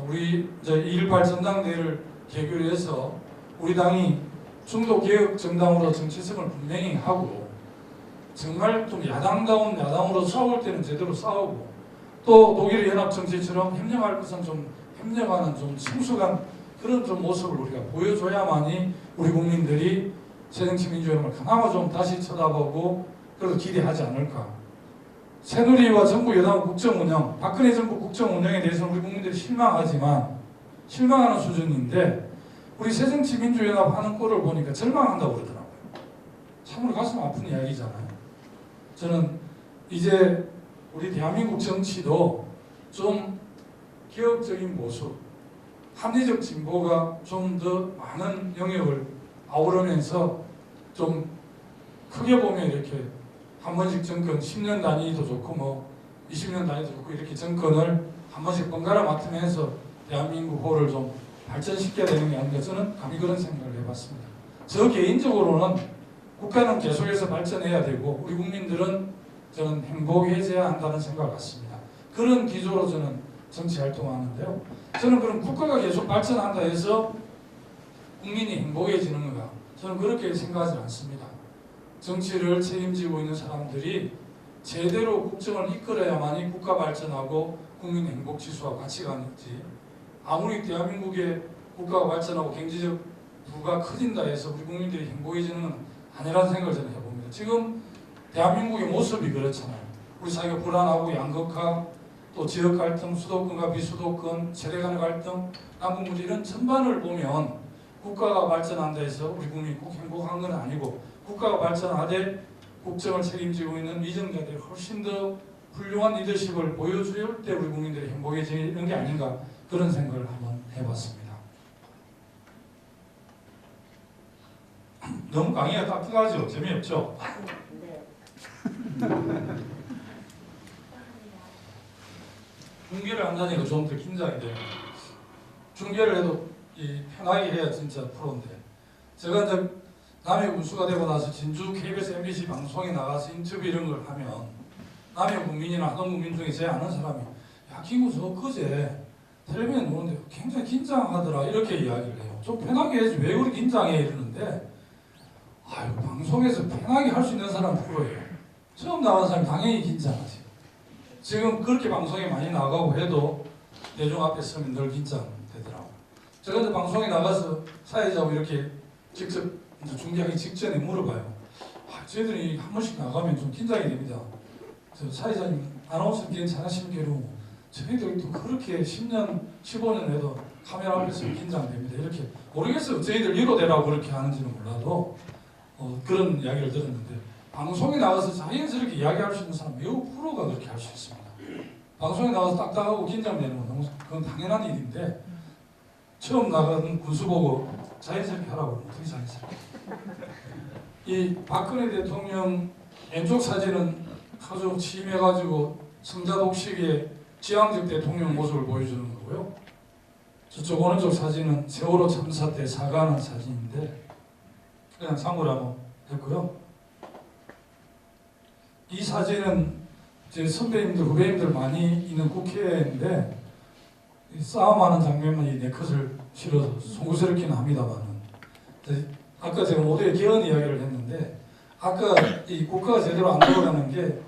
우리 2.18 전당대회를 계기로 해서 우리 당이 중도개혁 정당으로 정체성을 분명히 하고 정말 좀 야당다운 야당으로 싸울 때는 제대로 싸우고 또 독일 연합정치처럼 협력할 것은 좀 협력하는 좀 성숙한 그런 좀 모습을 우리가 보여줘야만이 우리 국민들이 새정치민주연합을 그나마 좀 다시 쳐다보고 그래도 기대하지 않을까. 새누리와 정부 여당 국정 운영, 박근혜 정부 국정 운영에 대해서는 우리 국민들이 실망하지만 실망하는 수준인데 우리 새정치민주연합 하는 꼴을 보니까 절망한다고 그러더라고요. 참으로 가슴 아픈 이야기잖아요. 저는 이제 우리 대한민국 정치도 좀 개혁적인 모습, 합리적 진보가 좀 더 많은 영역을 아우르면서 좀 크게 보면 이렇게 한 번씩 정권 10년 단위도 좋고 뭐 20년 단위도 좋고 이렇게 정권을 한 번씩 번갈아 맡으면서 대한민국호를 좀 발전시켜야 되는 게 아닌가 저는 감히 그런 생각을 해봤습니다. 저 개인적으로는 국가는 계속해서 발전해야 되고 우리 국민들은 저는 행복해져야 한다는 생각을 갖습니다. 그런 기조로 저는 정치 활동하는데요. 저는 그럼 국가가 계속 발전한다 해서 국민이 행복해지는 건가? 저는 그렇게 생각하지 않습니다. 정치를 책임지고 있는 사람들이 제대로 국정을 이끌어야만이 국가 발전하고 국민 행복 지수와 같이 가는지 아무리 대한민국의 국가가 발전하고 경제적 부가 커진다 해서 우리 국민들이 행복해지는 건 아니라는 생각을 저는 해봅니다. 지금 대한민국의 모습이 그렇잖아요. 우리 사회가 불안하고 양극화, 또 지역 갈등, 수도권과 비수도권, 세대 간의 갈등, 남북 문제 이런 전반을 보면 국가가 발전한다 해서 우리 국민이 꼭 행복한 건 아니고 국가가 발전하되 국정을 책임지고 있는 위정자들이 훨씬 더 훌륭한 리더십을 보여줄 때 우리 국민들이 행복해지는 게 아닌가 그런 생각을 한번 해봤습니다. 너무 강의가 딱딱하죠? 재미없죠? 중계를 한다니까 좀 더 긴장이 돼요. 중계를 해도 편하게 해야 진짜 프로인데 제가 이제 남해 군수가 되고 나서 진주 KBS MBC 방송에 나가서 인터뷰 이런 걸 하면 남해 국민이나 하동 국민 중에 제 아는 사람이 야 김구수 그제 텔레비전 보는데 굉장히 긴장하더라 이렇게 이야기를 해요. 좀 편하게 해야지 왜 그렇게 긴장해 이러는데 아유 방송에서 편하게 할 수 있는 사람 프로예요. 처음 나간 사람이 당연히 긴장하지. 지금 그렇게 방송에 많이 나가고 해도 대중 앞에 서면 늘 긴장되더라고요. 제가 이제 방송에 나가서 사회자하고 이렇게 직접 이제 중계하기 직전에 물어봐요. 저희들이 한 번씩 나가면 좀 긴장이 됩니다. 저 사회자님 아나운서 괜찮으십니까? 이러고 저희들이 또 그렇게 10년, 15년 해도 카메라 앞에서 긴장됩니다. 이렇게 모르겠어요. 저희들 위로되라고 그렇게 하는지는 몰라도 그런 이야기를 들었는데 방송에 나가서 자연스럽게 이야기할 수 있는 사람 매우 프로가 그렇게 할 수 있습니다. 방송에 나가서 딱딱하고 긴장되는 건 너무 그건 당연한 일인데 처음 나가는 군수 보고 자연스럽게 하라고 그러면 어떻게 자연스럽게 이 박근혜 대통령 왼쪽 사진은 아주 취임해가지고 성자독식의 지향적 대통령 모습을 보여주는 거고요. 저쪽 오른쪽 사진은 세월호 참사 때 사과하는 사진인데 그냥 참고로 한번 했고요. 이 사진은 제 선배님들, 후배님들 많이 있는 국회인데 싸움하는 장면만 이 네컷을 실어서 송구스럽기는 합니다만은 아까 제가 모두의 개헌 이야기를 했는데 아까 이 국가가 제대로 안 돌아가는 게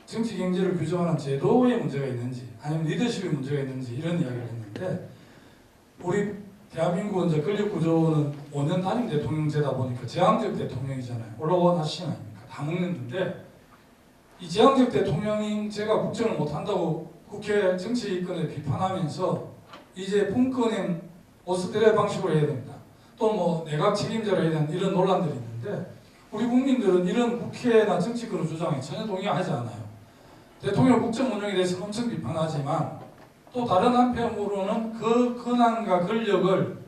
정치 경제를 규정하는 제도의 문제가 있는지 아니면 리더십의 문제가 있는지 이런 이야기를 했는데 우리 대한민국은 이제 권력 구조는 5년 단임 대통령제다 보니까 제왕적 대통령이잖아요. 올라온 하신 아닙니까? 다 먹는데 이 제왕적 대통령인 제가 국정을 못한다고 국회 정치권을 비판하면서 이제 분권형 오스트리아 방식으로 해야 된다. 또 뭐 내각 책임자로 해야 된다. 이런 논란들이 있는데 우리 국민들은 이런 국회나 정치권의 주장에 전혀 동의하지 않아요. 대통령 국정 운영에 대해서 엄청 비판하지만 또 다른 한편으로는 그 권한과 권력을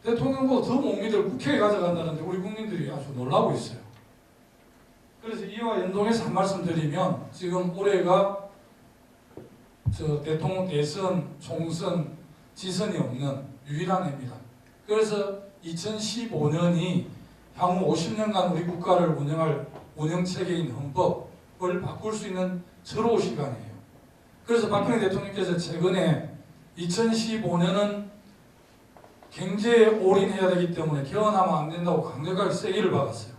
대통령보다 더 못 믿을 국회에 가져간다는데 우리 국민들이 아주 놀라고 있어요. 그래서 이와 연동해서 한 말씀 드리면 지금 올해가 대통령 대선, 총선, 지선이 없는 유일한 해입니다. 그래서 2015년이 향후 50년간 우리 국가를 운영할 운영체계인 헌법을 바꿀 수 있는 절호 시간이에요. 그래서 박근혜 대통령께서 최근에 2015년은 경제에 올인해야 되기 때문에 개헌하면 안 된다고 강력하게 세기를 박았어요.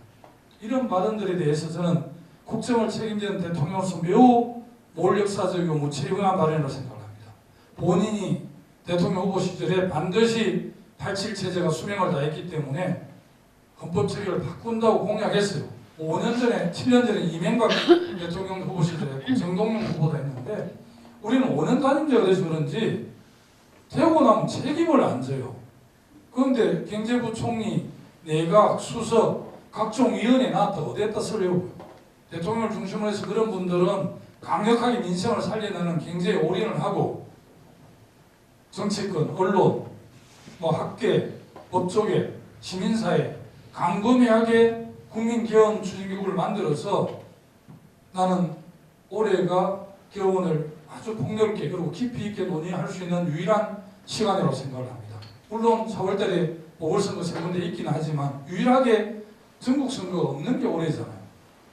이런 발언들에 대해서 저는 국정을 책임지는 대통령으로서 매우 몰역사적이고 무책임한 발언이라고 생각합니다. 본인이 대통령 후보 시절에 반드시 87 체제가 수명을 다했기 때문에 헌법 체계를 바꾼다고 공약했어요. 5년 전에, 7년 전에 이명박 대통령 후보 시절에 했고 정동영 후보도 했는데 우리는 5년 다닌 지가 돼서 그런지 되고 나면 책임을 안 져요. 그런데 경제부총리, 내각, 수석, 각종 위원회 나왔다 어디에다 쓰려고요. 대통령을 중심으로 해서 그런 분들은 강력하게 민생을 살려내는 경제에 올인을 하고 정치권, 언론, 학계, 법조계, 시민사회 강범위하게 국민개헌 추진기구를 만들어서 나는 올해가 개헌을 아주 폭넓게 그리고 깊이 있게 논의할 수 있는 유일한 시간이라고 생각을 합니다. 물론 4월달에 보궐선거 3군데 있긴 하지만 유일하게 전국선거가 없는 게 올해잖아요.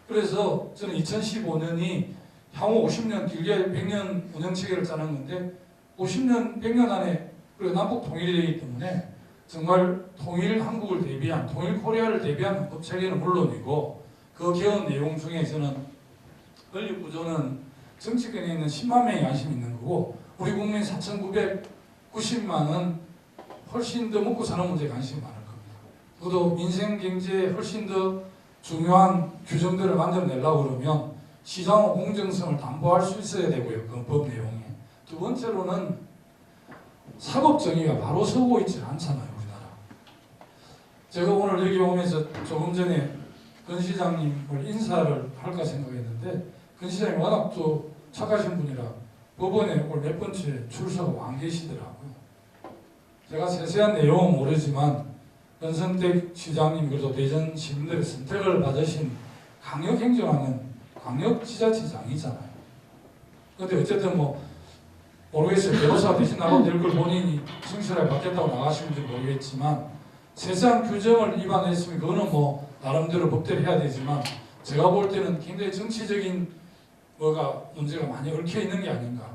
그래서 저는 2015년이 향후 50년 길게 100년 운영체계를 짜는 건데 50년, 100년 안에 그리고 남북 통일이 되기 때문에 정말 통일 한국을 대비한, 통일 코리아를 대비한 헌법체계는 물론이고 그 개헌 내용 중에 저는 권력 구조는 정치권에 있는 10만 명이 관심 있는 거고 우리 국민 4,990만은 훨씬 더 먹고 사는 문제에 관심이 많을 겁니다. 또 민생 경제에 훨씬 더 중요한 규정들을 만들어내려고 그러면 시장의 공정성을 담보할 수 있어야 되고요. 그 법 내용에. 두 번째로는 사법 정의가 바로 서고 있지 않잖아요. 우리나라. 제가 오늘 여기 오면서 조금 전에 권 시장님을 인사를 할까 생각했는데 권 시장이 워낙 또 착하신 분이라 법원에 오늘 몇 번째 출석을 와 계시더라고요. 제가 세세한 내용은 모르지만 권선택 시장님 그래도 대전 시민들의 선택을 받으신 강력 행정하는 강력 지자체장이잖아요. 그런데 어쨌든 모르겠어요. 변호사가 대신 나가면 될 걸 본인이 성실하게 받겠다고 나가시는지 모르겠지만 세상 규정을 위반했으면 그거는 나름대로 법대로 해야 되지만 제가 볼 때는 굉장히 정치적인 문제가 많이 얽혀 있는 게 아닌가.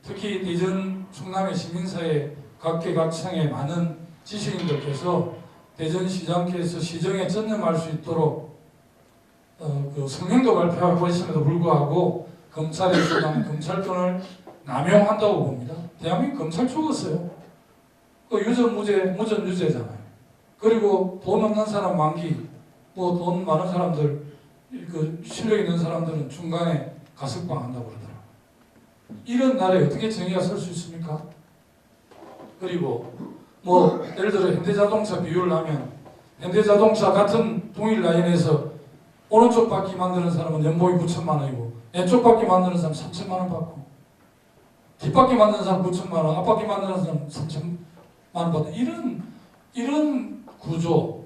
특히 대전 충남의 시민사회 각계각층의 많은 지식인들께서 대전시장께서 시정에 전념할 수 있도록 그 성명도 발표하고 있음에도 불구하고 검찰의 수단, 검찰권을 남용한다고 봅니다. 대한민국 검찰 죽었어요. 그 유전 무죄, 무전 유죄잖아요. 그리고 돈 없는 사람 만기, 돈 많은 사람들, 그 실력 있는 사람들은 중간에 가석방 한다고 그러더라고요. 이런 나라에 어떻게 정의가 설 수 있습니까? 그리고 예를 들어 현대자동차 비유를 하면 현대자동차 같은 동일 라인에서 오른쪽 바퀴 만드는 사람은 연봉이 9천만 원이고 왼쪽 바퀴 만드는 사람 3천만 원 받고 뒷바퀴 만드는 사람 9천만 원, 앞바퀴 만드는 사람 3천만 원 받고 이런 구조가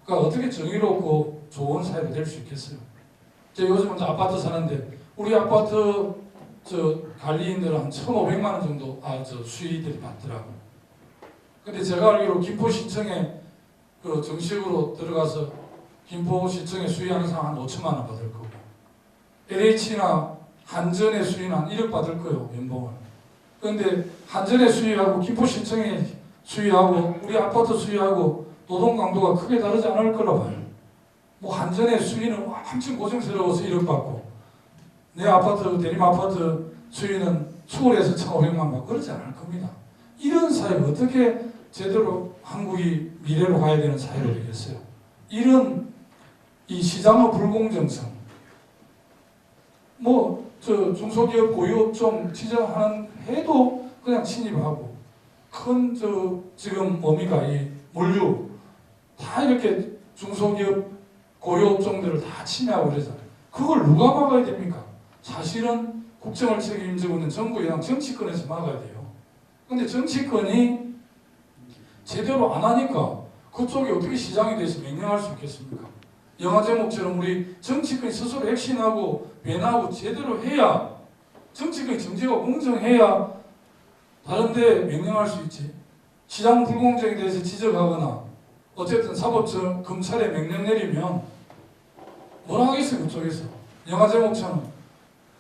어떻게 정의롭고 좋은 사회가 될 수 있겠어요? 제가 요즘은 아파트 사는데 우리 아파트 관리인들은 한 1,500만 원 정도 수익들이 받더라고요. 근데 제가 알기로 김포시청에 정식으로 들어가서 김포시청에 수의하는 사람 한 5천만 원 받을 거고 LH나 한전의 수의는 한 1억 받을 거예요. 연봉을. 그런데 한전의 수의하고 김포시청의 수의하고 우리 아파트 수의하고 노동 강도가 크게 다르지 않을 거라 봐요. 한전의 수의는 엄청 고생스러워서 1억 받고 내 아파트, 대림 아파트 수의는 서울에서 1,500만 받고 그러지 않을 겁니다. 이런 사회가 어떻게 제대로 한국이 미래로 가야 되는 사회를 되겠어요? 이런 이 시장의 불공정성, 중소기업 고유업종 지정하는 해도 그냥 침입하고 큰 지금 이 물류 다 이렇게 중소기업 고유업종들을 다 침해하고 그러잖아요. 그걸 누가 막아야 됩니까? 사실은 국정을 책임지고 있는 정부 여당 정치권에서 막아야 돼요. 근데 정치권이 제대로 안 하니까 그쪽이 어떻게 시장에 대해서 명령할 수 있겠습니까? 영화 제목처럼 우리 정치권이 스스로 액션하고 변화하고 제대로 해야, 정치권이 정제가 공정해야 다른데 명령할 수 있지. 시장 불공정에 대해서 지적하거나 어쨌든 사법처럼 검찰에 명령 내리면 뭐라 하겠어요 그쪽에서. 영화 제목처럼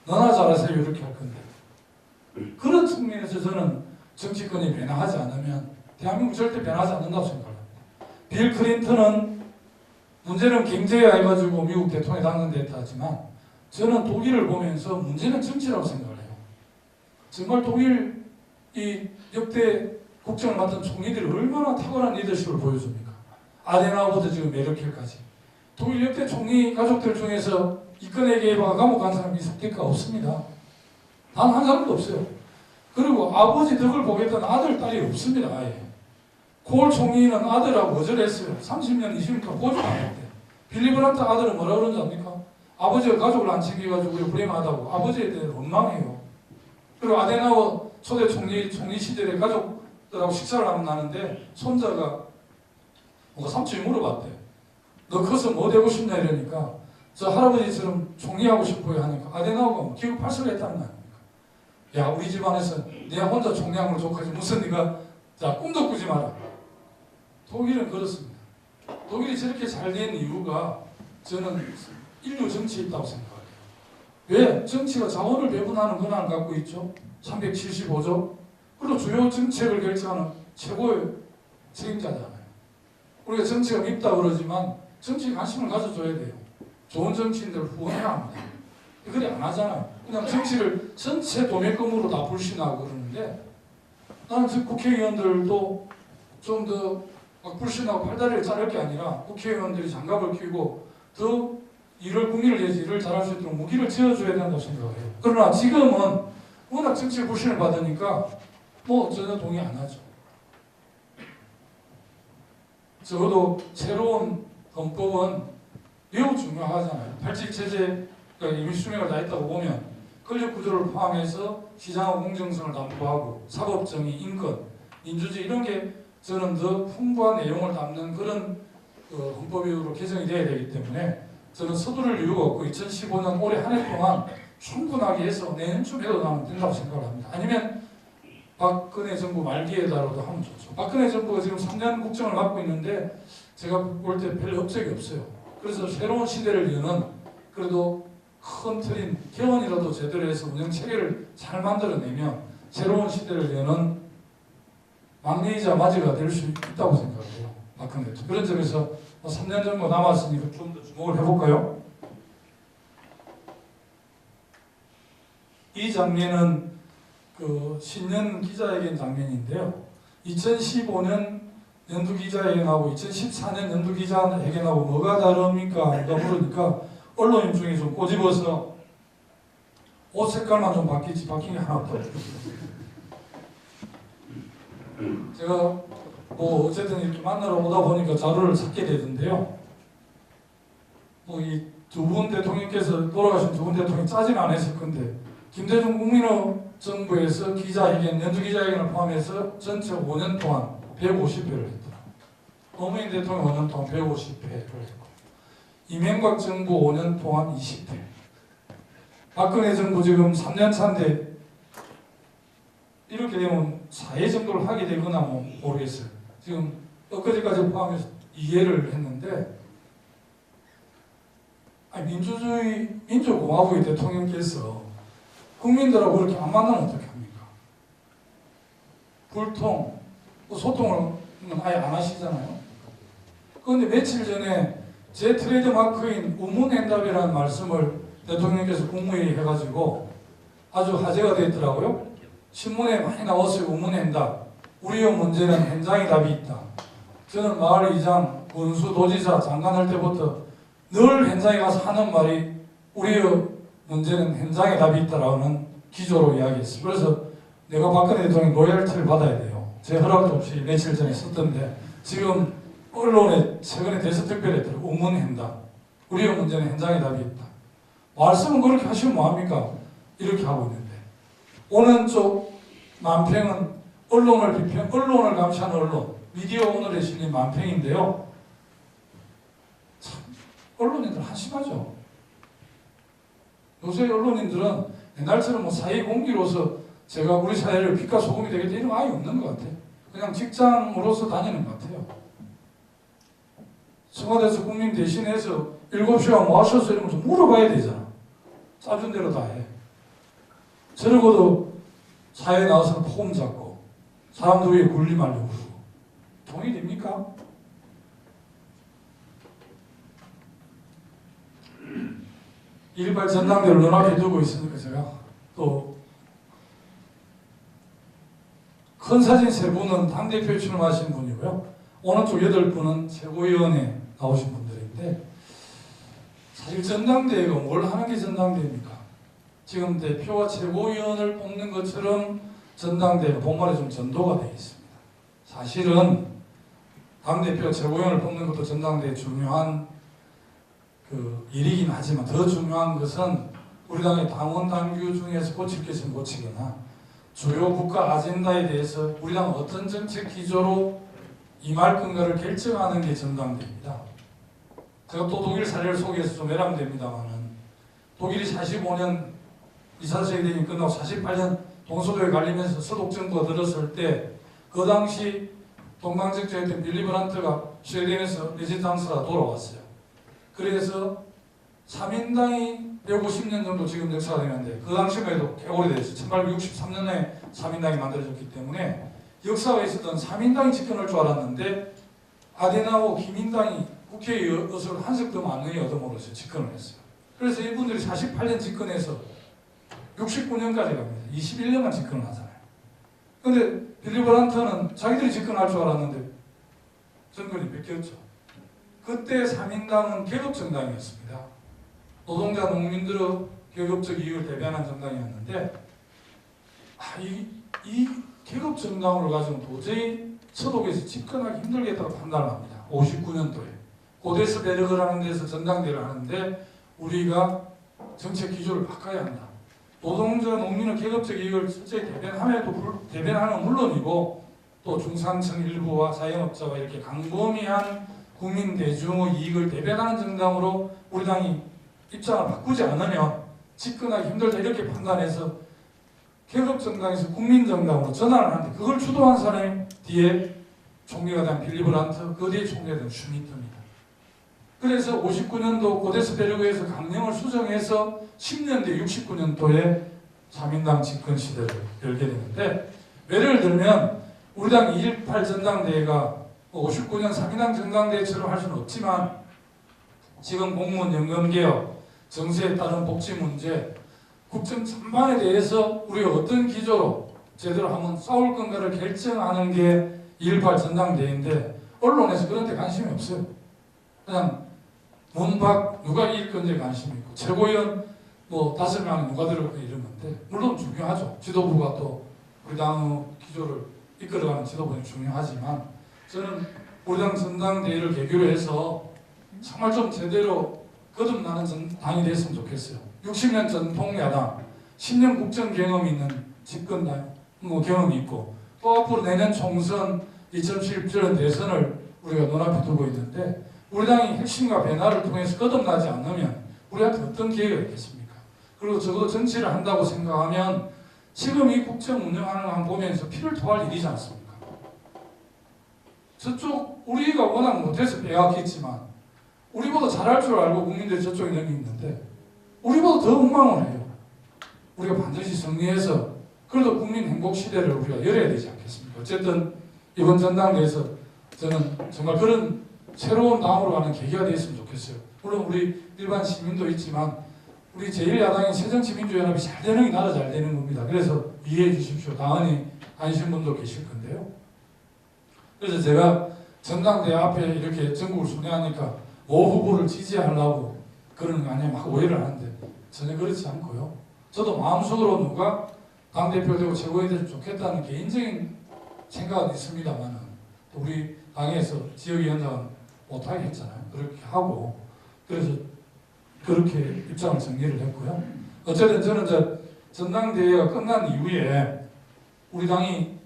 너나 잘하세요 이렇게 할 건데. 그런 측면에서 저는 정치권이 변화하지 않으면 대한민국 절대 변하지 않는다고 생각합니다. 빌 클린턴은 문제는 경제야 해가지고 미국 대통령에 당선됐다 하지만 저는 독일을 보면서 문제는 정치라고 생각을 해요. 정말 독일 이 역대 국정을 맡은 총리들이 얼마나 탁월한 리더십을 보여줍니까? 아데나우부터 지금 메르켈까지. 독일 역대 총리 가족들 중에서 이권에 개입하고 감옥 간 사람이 있습니까? 없습니다. 단 한 사람도 없어요. 그리고 아버지 덕을 보겠다는 아들, 딸이 없습니다. 아예. 콜 총리는 아들하고 거절했어요. 30년, 20년 보지 않았대. 빌리 브란트 아들은 뭐라 그러는지 압니까? 아버지가 가족을 안 챙겨가지고 우리 불행하다고 아버지에 대해 원망해요. 그리고 아데나워 초대 총리 시절에 가족들하고 식사를 하면 나는데 손자가 뭔가 삼촌이 물어봤대. 너 커서 뭐 되고 싶냐 이러니까 저 할아버지처럼 총리하고 싶어요 하니까 아데나워가 기업 발설을 했다는 거 아닙니까? 야 우리 집안에서 내가 혼자 총리하면 좋겠지 무슨 네가 자 꿈도 꾸지 마라. 독일은 그렇습니다. 독일이 저렇게 잘 된 이유가 저는 인류 정치에 있다고 생각해요. 왜? 정치가 자원을 배분하는 권한을 갖고 있죠. 375조. 그리고 주요 정책을 결정하는 최고의 책임자잖아요. 우리가 정치가 밉다 그러지만 정치에 관심을 가져줘야 돼요. 좋은 정치인들 후원해야 합니다. 그래 안 하잖아요. 그냥 정치를 전체 도매금으로 다 불신하고 그러는데 나는 국회의원들도 좀 더 막 불신하고 팔다리를 자를 게 아니라 국회의원들이 장갑을 끼고 더 국민을 위해서 일을 잘할 수 있도록 무기를 쥐어줘야 된다고 생각해요. 그러나 지금은 워낙 정치에 불신을 받으니까 뭐 전혀 동의 안 하죠. 적어도 새로운 헌법은 매우 중요하잖아요. 발칙체제가 이미 수명을 다했다고 보면 권력구조를 포함해서 시장의 공정성을 담보하고 사법정의, 인권, 민주주의 이런 게 저는 더 풍부한 내용을 담는 그런 헌법으로 개정이 돼야 되기 때문에 저는 서두를 이유가 없고 2015년 올해 한 해 동안 충분하게 해서 내년쯤 해도 나면 된다고 생각을 합니다. 아니면 박근혜 정부 말기에다라도 하면 좋죠. 박근혜 정부가 지금 3년 국정을 맡고 있는데 제가 볼 때 별 업적이 없어요. 그래서 새로운 시대를 여는 그래도 큰 틀인 개헌이라도 제대로 해서 운영 체계를 잘 만들어내면 새로운 시대를 여는 막내이자 맞이가 될 수 있다고 생각해요. 박근혜 대통령. 그런 점에서 3년 정도 남았으니까 좀 더 주목을 해볼까요? 이 장면은 그 신년 기자회견 장면인데요. 2015년 연두 기자회견하고 2014년 연두 기자회견하고 뭐가 다릅니까? 누가 물으니까 언론인 중에 좀 꼬집어서 옷 색깔만 좀 바뀌지 바뀐 게 하나 없다고. 제가 뭐 어쨌든 이렇게 만나러 오다 보니까 자료를 찾게 되던데요. 뭐 이 두 분 대통령께서 돌아가신 두 분 대통령 짜증 안 했을 건데 김대중 국민의 정부에서 기자회견, 연주 기자회견을 포함해서 전체 5년 동안 150회를 했더라. 노무현 대통령 5년 동안 150회를 했고 이명박 정부 5년 동안 20회. 박근혜 정부 지금 3년 차인데 이렇게 되면 4회 정도를 하게 되거나 뭐 모르겠어요. 지금 엊그제까지 포함해서 2회를 했는데 민주주의, 민주공화국의 대통령께서 국민들하고 그렇게 안 만나면 어떻게 합니까? 불통, 소통을 아예 안 하시잖아요. 그런데 며칠 전에 제 트레이드 마크인 우문행답이라는 말씀을 대통령께서 국무회의 해가지고 아주 화제가 됐더라고요. 신문에 많이 나왔어요. 우문행답. 우리의 문제는 현장에 답이 있다. 저는 마을 이장, 군수, 도지사, 장관 할 때부터 늘 현장에 가서 하는 말이 우리의 문제는 현장에 답이 있다라는 기조로 이야기했어요. 그래서 내가 박근혜 대통령 로열티를 받아야 돼요. 제 허락도 없이 며칠 전에 썼던데 지금 언론에 최근에 대서특별했더라고요. 우문행답. 우리의 문제는 현장에 답이 있다. 말씀은 그렇게 하시면 뭐합니까? 이렇게 하고 있는데 오는 쪽 만평은 언론을 감시하는 언론, 미디어 오늘에 실린 만평인데요. 참 언론인들 한심하죠. 요새 언론인들은 옛날처럼 뭐 사회 공기로서 제가 우리 사회를 빛과 소금이 되겠다 이런 거 아예 없는 것 같아요. 그냥 직장으로서 다니는 것 같아요. 청와대에서 국민 대신해서 7시간 뭐 하셨어요? 이런 거 좀 물어봐야 되잖아. 짜준 대로 다 해. 저러고도 사회에 나와서 폼 잡고 사람들 위에 군림하려고 그러고 동의됩니까? 일발 전당대를 눈앞에 두고 있으니까 제가 또 큰 사진 3분은 당대표에 출마하신 분이고요. 오른쪽 8분은 최고위원회 나오신 분들인데 사실 전당대회가 뭘 하는 게 전당대회입니까? 지금 대표와 최고위원을 뽑는 것처럼 전당대회가 본말에 좀 전도가 되어 있습니다. 사실은 당대표 최고위원을 뽑는 것도 전당대회 중요한 일이긴 하지만 더 중요한 것은 우리 당의 당원 당규 중에서 고칠 게 있으면 고치거나 주요 국가 아젠다에 대해서 우리 당 어떤 정책 기조로 임할 건가를 결정하는 게 전당대회입니다. 제가 또 독일 사례를 소개해서 좀 외람됩니다만은 독일이 45년 2차 세계대전이 끝나고 48년 동서도에 갈리면서 서독 정부가 들었을 때 그 당시 동방적자였던 빌리 브란트가 스웨덴에서 레지스탕스가 돌아왔어요. 그래서 3인당이 150년 정도 지금 역사가 되는데 그 당시만 해도 꽤 오래됐어요. 1863년에 3인당이 만들어졌기 때문에 역사가 있었던 3인당이 집권할 줄 알았는데 아데나오 기민당이 국회의 의석을 한석 더 많이 얻어먹어서 집권을 했어요. 그래서 이분들이 48년 집권해서 69년까지 갑니다. 21년간 집권을 하잖아요. 근데 빌리 브란트는 자기들이 집권할 줄 알았는데 정권이 뺏겼죠. 그때 3인당은 계급정당이었습니다. 노동자 농민들의 계급적 이익을 대변한 정당이었는데 이 계급정당을 가지고 도저히 서독에서 집권하기 힘들겠다고 판단을 합니다. 59년도에 고데스베르그라는 데서 전당대회를 하는데 우리가 정책 기조를 바꿔야 한다. 노동자 농민의 계급적 이익을 실제 대변하는 건 물론이고 또 중산층 일부와 자영업자와 이렇게 광범위한 국민 대중의 이익을 대변하는 정당으로 우리 당이 입장을 바꾸지 않으면 집권하기 힘들다 이렇게 판단해서 계급정당에서 국민정당으로 전환을 하는데 그걸 주도한 사람이 뒤에 총리가 된 빌리 브란트, 그 뒤에 총리가 된 슈미트입니다. 그래서 59년도 고데스베르그에서 강령을 수정해서 10년 뒤 69년도에 3인당 집권 시대를 열게 되는데 예를 들면 우리 당 2.18 전당대회가 59년 3인당 전당대회처럼 할 수는 없지만 지금 공무원 연금개혁, 정세에 따른 복지 문제, 국정 전반에 대해서 우리가 어떤 기조로 제대로 한번 싸울 건가를 결정하는 게 2.18 전당대회인데 언론에서 그런 데 관심이 없어요. 그냥 문 밖 누가 이길 건지에 관심이 있고 최고위원 뭐 5명에 누가 들어갈 건 이런 건데 물론 중요하죠. 지도부가 또 우리 당의 기조를 이끌어가는 지도부는 중요하지만 저는 우리 당 전당대회를 계기로 해서 정말 좀 제대로 거듭나는 당이 됐으면 좋겠어요. 60년 전통 야당, 10년 국정 경험이 있는 집권당 경험이 있고 또 앞으로 내년 총선, 2017년 대선을 우리가 눈앞에 두고 있는데 우리 당이 혁신과 변화를 통해서 거듭나지 않으면 우리한테 어떤 기회가 있겠습니까? 그리고 적어도 정치를 한다고 생각하면 지금 이 국정 운영하는 거 보면서 피를 토할 일이지 않습니까? 저쪽 우리가 워낙 못해서 빼앗겼지만 우리보다 잘할 줄 알고 국민들이 저쪽에 넘이 있는데 우리보다 더 엉망을 해요. 우리가 반드시 정리해서 그래도 국민 행복 시대를 우리가 열어야 되지 않겠습니까? 어쨌든 이번 전당대회에서 저는 정말 그런 새로운 당으로 가는 계기가 되었으면 좋겠어요. 물론 우리 일반 시민도 있지만 우리 제1야당인 새정치민주연합이 잘 되는 게 나라 잘 되는 겁니다. 그래서 이해해 주십시오. 당연히 아니신 분도 계실 건데요. 그래서 제가 전당대회 앞에 이렇게 전국을 순회하니까 모 후보를 지지하려고 그러는 거 아니야 막 오해를 하는데 전혀 그렇지 않고요. 저도 마음속으로 누가 당대표 되고 최고위원이 됐으면 좋겠다는 개인적인 생각은 있습니다만 우리 당에서 지역위원장은 못하게 했잖아요. 그렇게 하고 그래서 그렇게 입장을 정리를 했고요. 어쨌든 저는 전당대회가 끝난 이후에 우리 당이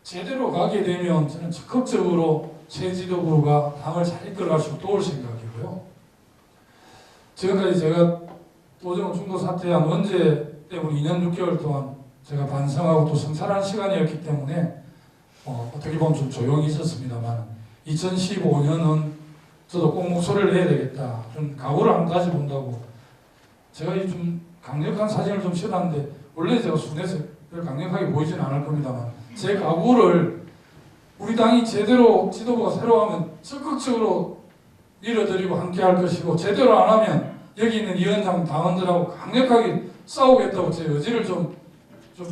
제대로 가게 되면 저는 적극적으로 새 지도부가 당을 잘 이끌어갈 수 도울 생각이고요. 지금까지 제가 도정은 중도 사퇴한 원죄 때문에 2년 6개월 동안 제가 반성하고 또 성찰한 시간이었기 때문에 어떻게 보면 좀 조용히 있었습니다만 2015년은 저도 꼭 목소리를 내야 되겠다. 좀 각오를 한번 가져본다고 제가 좀 강력한 사진을 좀 씌워놨는데 원래 제가 순해서 별 강력하게 보이지는 않을 겁니다만 제 각오를 우리 당이 제대로 지도부가 새로 하면 적극적으로 밀어드리고 함께 할 것이고 제대로 안 하면 여기 있는 위원장 당원들하고 강력하게 싸우겠다고 제 의지를 좀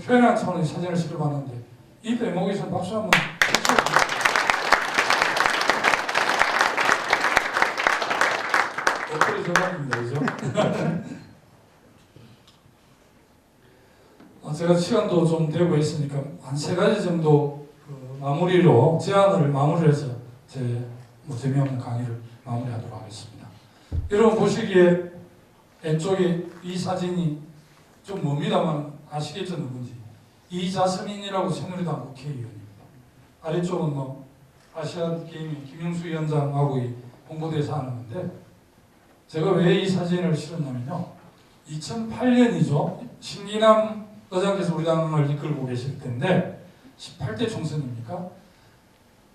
표현한 차원의 사진을 실어봤는데 이 대목에서 박수 한번 엎드려 저갑니다. 그죠? 제가 시간도 좀 되고 있으니까 한 3가지 정도 마무리로 제안을 마무리해서 제 재미없는 강의를 마무리하도록 하겠습니다. 여러분 보시기에 왼쪽에 이 사진이 좀 멉니다만 아시겠죠 누군지? 이자스민이라고 새누리당 국회의원입니다. 아래쪽은 아시안게임 김영수 위원장하고 홍보대사 하는 건데 제가 왜 이 사진을 실었냐면요. 2008년이죠. 신기남 의장께서 우리 당을 이끌고 계실 텐데 18대 총선입니까?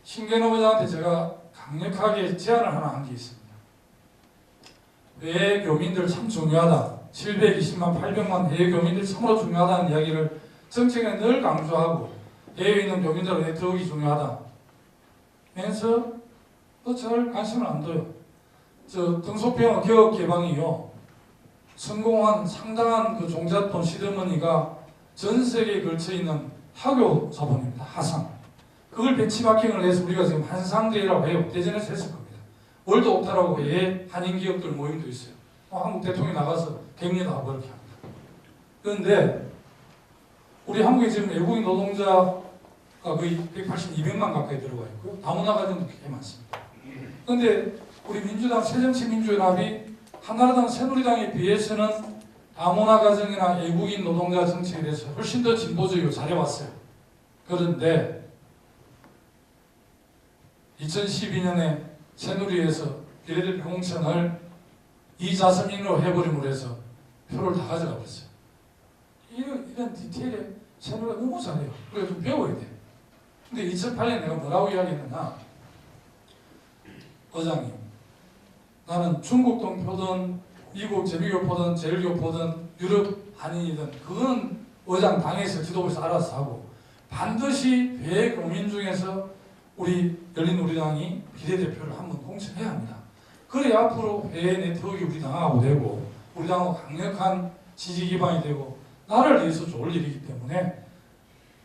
신기남 의장한테 제가 강력하게 제안을 하나 한 게 있습니다. 외 교민들 참 중요하다. 720만, 800만 해외 교민들 참으로 중요하다는 이야기를 정책에 늘 강조하고 해외에 있는 교민들은 네트워크가 중요하다. 면서 잘 관심을 안 둬요. 등소평 개혁 개방이요. 성공한 상당한 그 종잣돈 시드머니가 전 세계에 걸쳐 있는 학교 자본입니다. 하상. 그걸 벤치마킹을 해서 우리가 지금 한상대회라고 해요. 대전에서 했을 겁니다. 월드 옥타라고 해외 한인 기업들 모임도 있어요. 한국 대통령이 나가서 객리다 그렇게 합니다. 그런데 우리 한국에 지금 외국인 노동자가 거의 180, 200만 가까이 들어가 있고요. 다문화 가정도 꽤 많습니다. 그런데 우리 민주당 새정치민주연합이 한나라당 새누리당에 비해서는 다문화 가정이나 외국인 노동자 정책에 대해서 훨씬 더 진보적이고 잘해왔어요. 그런데 2012년에 새누리에서 비례대표 공천을 이자스민으로 해버림으로 해서 표를 다 가져가 버렸어요. 이런 디테일에 새누리가 너무 잘해요. 그래서 좀 배워야 돼. 근데 2008년에 내가 뭐라고 이야기했느냐. 의장님, 나는 중국 동표든 미국 제비교포든 제일교포든 유럽 한인이든 그거는 의장 당에서 지도부에서 알아서 하고 반드시 배교민 중에서 우리 열린우리당이 비례대표를 한번 공천해야 합니다. 그래야 앞으로 배 네트워크가 우리 당하고 되고 우리 당하고 강력한 지지 기반이 되고 나라를 위해서 좋을 일이기 때문에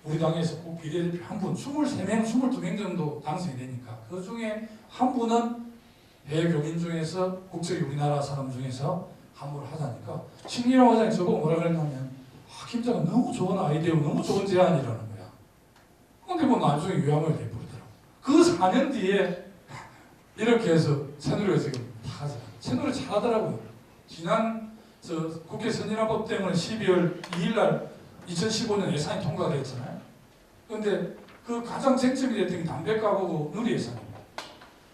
우리 당에서 꼭 비례대표 한 분, 23명, 22명 정도 당선이 되니까 그 중에 한 분은 배교민 중에서 국적이 우리나라 사람 중에서 한 분을 하자니까 신기남 회장이 저보고 뭐라 그랬냐면 김장은 너무 좋은 아이디어, 너무 좋은 제안이라는 거야. 근데 나중에 유함을 내버리더라고. 그 4년 뒤에 이렇게 해서 새누리가 지금 다 새누리 잘하더라고요. 지난 국회 선진화법 때문에 12월 2일날 2015년 예산이 통과가 됐잖아요. 그런데 그 가장 쟁점이 됐던 게 담배값하고 누리예산입니다.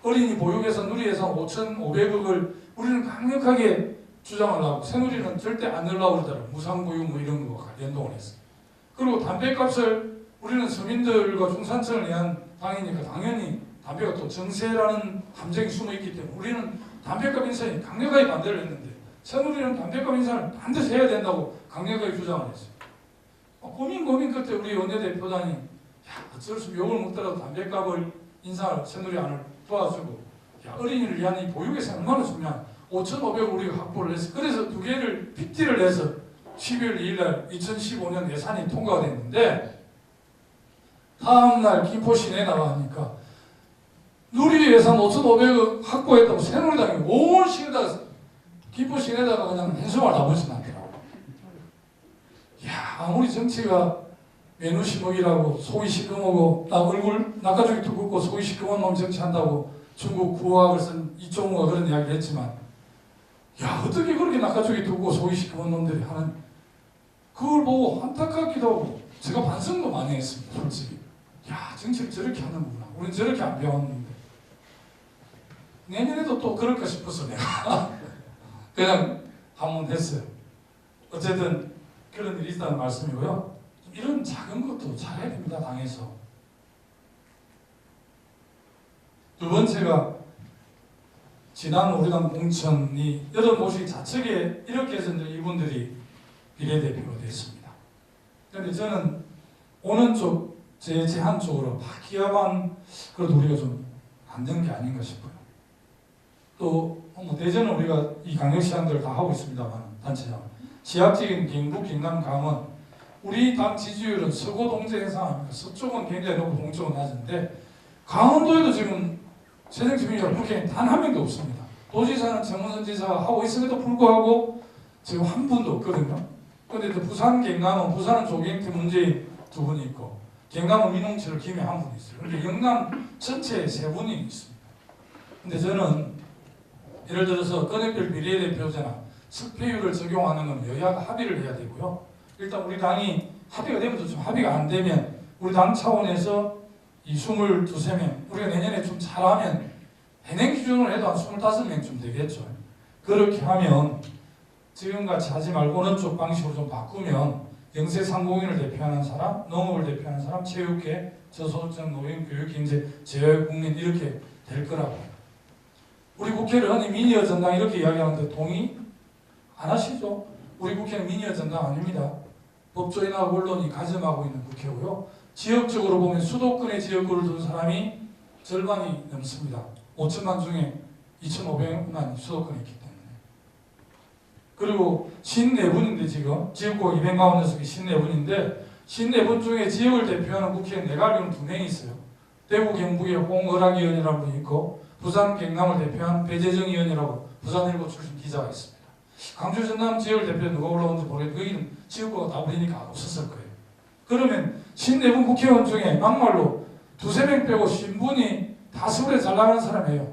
어린이 보육예산, 누리예산 5,500억을 우리는 강력하게 주장을 하고 새누리는 절대 안 넣으려고 그러더라고요. 무상보육 이런 거 연동을 했어요. 그리고 담배값을 우리는 서민들과 중산층을 위한 당이니까 당연히 담배가 또 정세라는 함정이 숨어있기 때문에 우리는 담배값 인상에 강력하게 반대를 했는데 새누리는 담배값 인상을 반드시 해야 된다고 강력하게 주장을 했어요. 고민 끝에 우리 원내대표단이 어쩔 수 없이 욕을 먹더라도 담배값을 인상을 새누리안을 도와주고 어린이를 위한 이 보육예산 얼마나 중요한 5,500억 우리가 확보를 했어요. 그래서 두 개를 빗대를 해서 12월 2일날 2015년 예산이 통과가 됐는데 다음날 김포 시내에 나가니까 누리 예산 5,500억 확보했다고 새누리당이 온 시내다가 김포 시내다가 그냥 한숨을 다 보지 않더라고. 야, 아무리 정치가 메뉴 시먹이라고 속이 시커멓고 나 얼굴 낚아주기 두껍고 속이 시커먼 놈 정치한다고 중국 구호학을 쓴 이종우가 그런 이야기를 했지만 야, 어떻게 그렇게 낚아주기 두껍고 속이 시커먼 놈들이 하는 그걸 보고 안타깝기도 하고 제가 반성도 많이 했습니다. 솔직히. 야, 정치를 저렇게 하는구나. 우리는 저렇게 안 배웠는데. 내년에도 또 그럴까 싶어서 내가 그냥 한번 했어요. 어쨌든 그런 일이 있다는 말씀이고요. 이런 작은 것도 잘해야 됩니다. 당에서. 두 번째가 지난 우리당 공천이 여러 모식 좌측에 이렇게 해서 이제 이분들이 비례대표로 됐습니다. 그런데 저는 오는 쪽, 제 제한 쪽으로 바퀴야만 그래도 우리가 좀 안 된 게 아닌가 싶어요. 또 뭐 대전은 우리가 이 강력시장들을 다 하고 있습니다만 단체장 지역적인 경북, 경남, 강원 우리 당 지지율은 서고 동제 현상 아닙니까? 서쪽은 굉장히 높고 동쪽은 낮은데 강원도에도 지금 새정치민주당 국회의원 단 한 명도 없습니다. 도지사는 정문선 지사가 하고 있음에도 불구하고 지금 한 분도 없거든요. 그런데 부산, 경남은 부산은 조경태, 문재인 두 분이 있고 경남은 민홍철, 김해 한 분이 있어요. 그런데 영남 전체에 세 분이 있습니다. 근데 저는 예를 들어서 건의별 비례대표제나 석패율을 적용하는 건 여야가 합의를 해야 되고요. 일단 우리 당이 합의가 되면 좋죠. 합의가 안 되면 우리 당 차원에서 이 22, 3명 우리가 내년에 좀 잘하면 현행 기준으로 해도 한 25명쯤 되겠죠. 그렇게 하면 지금같이 하지 말고 어느 쪽 방식으로 좀 바꾸면 영세상공인을 대표하는 사람, 농업을 대표하는 사람, 체육계, 저소득층, 노인, 교육, 경제, 재외국민 이렇게 될 거라고. 우리 국회를 흔히 미니어 정당 이렇게 이야기하는데 동의 안 하시죠? 우리 국회는 미니어 정당 아닙니다. 법조인하고 언론이 가점하고 있는 국회고요. 지역적으로 보면 수도권의 지역구를 둔 사람이 절반이 넘습니다. 5천만 중에 2,500만이 수도권에 있기 때문에. 그리고 54분인데 지금 지역구가 246이 54분인데 54분 중에 지역을 대표하는 국회의원 내가 알기로는 2명이 있어요. 대구 경북의 홍을학 의원이라는 분이 있고 부산 경남을 대표한 배재정 의원이라고 부산일보 출신 기자가 있습니다. 강주 전남 지역을 대표해 누가 올라오는지 모르겠는데 거기는 지역구가 다 버리니까 없었을 거예요. 그러면 54분 국회의원 중에 막말로 2~3명 빼고 신분이 다 서울에 잘 나가는 사람이에요.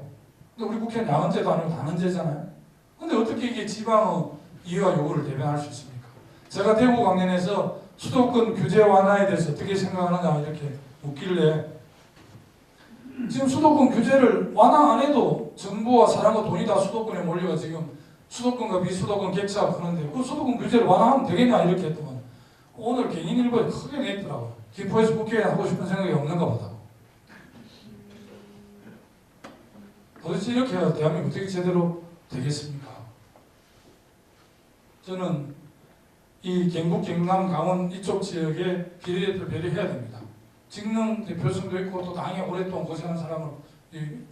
근데 우리 국회는 양은제도 아니고 단은제잖아요. 근데 어떻게 이게 지방의 이해와 요구를 대변할 수 있습니까? 제가 대구 강연에서 수도권 규제 완화에 대해서 어떻게 생각하느냐 이렇게 묻길래 지금 수도권 규제를 완화 안 해도 정부와 사람과 돈이 다 수도권에 몰려가 지금 수도권과 비수도권 격차가 크는데 그 수도권 규제를 완화하면 되겠냐 이렇게 했더만 오늘 개인일보에 크게 냈더라고요. 김포에서 국회의원 하고 싶은 생각이 없는가 보다. 도대체 이렇게 해야 대한민국 어떻게 제대로 되겠습니까? 저는 이 경북, 경남, 강원 이쪽 지역에 비례대표 배려해야 됩니다. 직능 대표성도 있고 또 당에 오랫동안 고생한 사람을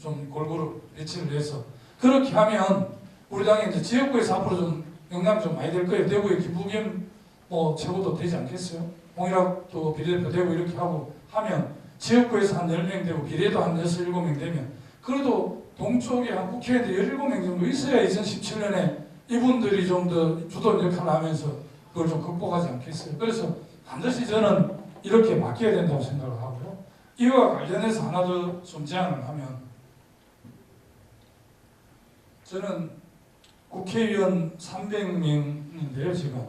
좀 골고루 배치를 해서 그렇게 하면 우리 당이 이제 지역구에서 앞으로 좀 영향이 좀 많이 될 거예요. 대구의 김부겸 뭐 최고도 되지 않겠어요? 홍일학도 비례대표 되고 이렇게 하고 하면 지역구에서 한 10명 되고 비례도 한 6, 7명 되면 그래도 동쪽에 한 국회의원들이 17명 정도 있어야 2017년에 이분들이 좀 더 주도적 역할을 하면서 그걸 좀 극복하지 않겠어요? 그래서 반드시 저는 이렇게 바뀌어야 된다고 생각을 하고요. 이와 관련해서 하나 더 좀 제안을 하면 저는 국회의원 300명인데요. 지금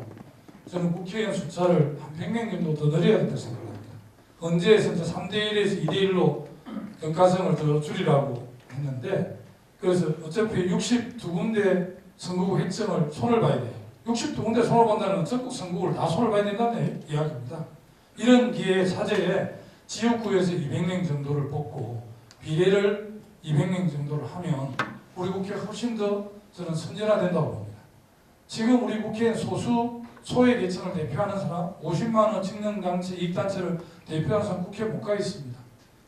저는 국회의원 숫자를 한 100명 정도 더 늘려야 된다고 생각합니다. 헌재에서 3대1에서 2대1로 경가성을 더 줄이라고 했는데 그래서 어차피 62군데 선거구 획정을 손을 봐야 돼요. 62군데 손을 본다는 전국 선거구를 다 손을 봐야 된다는 이야기입니다. 이런 기회에 사제에 지역구에서 200명 정도를 뽑고 비례를 200명 정도를 하면 우리 국회가 훨씬 더 저는 선진화된다고 봅니다. 지금 우리 국회엔 소외 계층을 대표하는 사람, 50만 원 직능단체, 이익단체를 대표하는 사람 국회에 못 가 있습니다.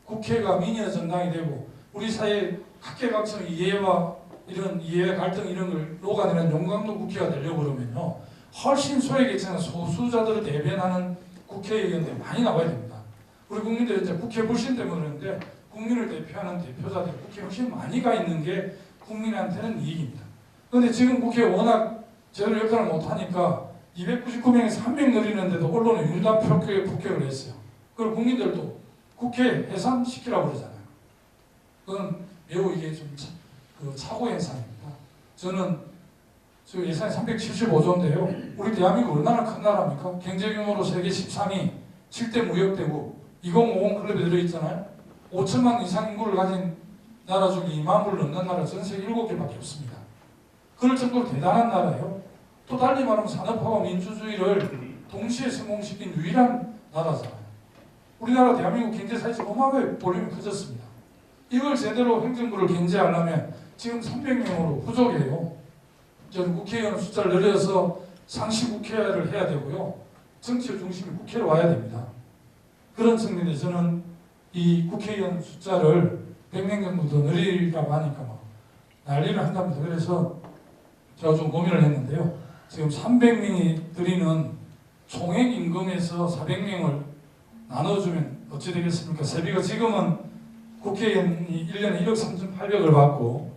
국회가 미니어 정당이 되고 우리 사회에 각계각층 이해와 이런 이해 갈등 이런 걸 녹아내는 용광로 국회가 되려고 그러면요. 훨씬 소외 계층과 소수자들을 대변하는 국회의원들이 많이 나와야 됩니다. 우리 국민들이 이제 국회 불신 때문에 그러는데 국민을 대표하는 대표자들이 국회에 훨씬 많이 가 있는 게 국민한테는 이익입니다. 그런데 지금 국회에 워낙 제대로 역할을 못하니까 299명에서 1명 늘리는데도 언론에 율단 폭격을 했어요. 그리고 국민들도 국회 해산시키라고 그러잖아요. 그건 매우 이게 좀 착오 현상입니다. 저는 지금 예산이 375조인데요. 우리 대한민국 얼마나 큰 나라입니까? 경제 규모로 세계 13위, 7대 무역대국, 2050 클럽에 들어있잖아요. 5천만 이상 인구를 가진 나라 중에 2만 불 넘는 나라 전 세계 7개밖에 없습니다. 그럴 정도로 대단한 나라예요. 또 달리 말하면 산업화와 민주주의를 동시에 성공시킨 유일한 나라잖아요. 우리나라 대한민국 경제 사이즈 어마어마하게 볼륨이 커졌습니다. 이걸 제대로 행정부를 경제하려면 지금 300명으로 부족해요. 저는 국회의원 숫자를 늘려서 상시국회를 해야 되고요. 정치의 중심이 국회로 와야 됩니다. 그런 측면에서 저는 이 국회의원 숫자를 100명 정도 더 늘리라고 하니까 막 난리를 한답니다. 그래서 제가 좀 고민을 했는데요. 지금 300명이 드리는 총액 임금에서 400명을 나눠주면 어찌 되겠습니까? 세비가 지금은 국회의원이 1년에 1억 3,800을 받고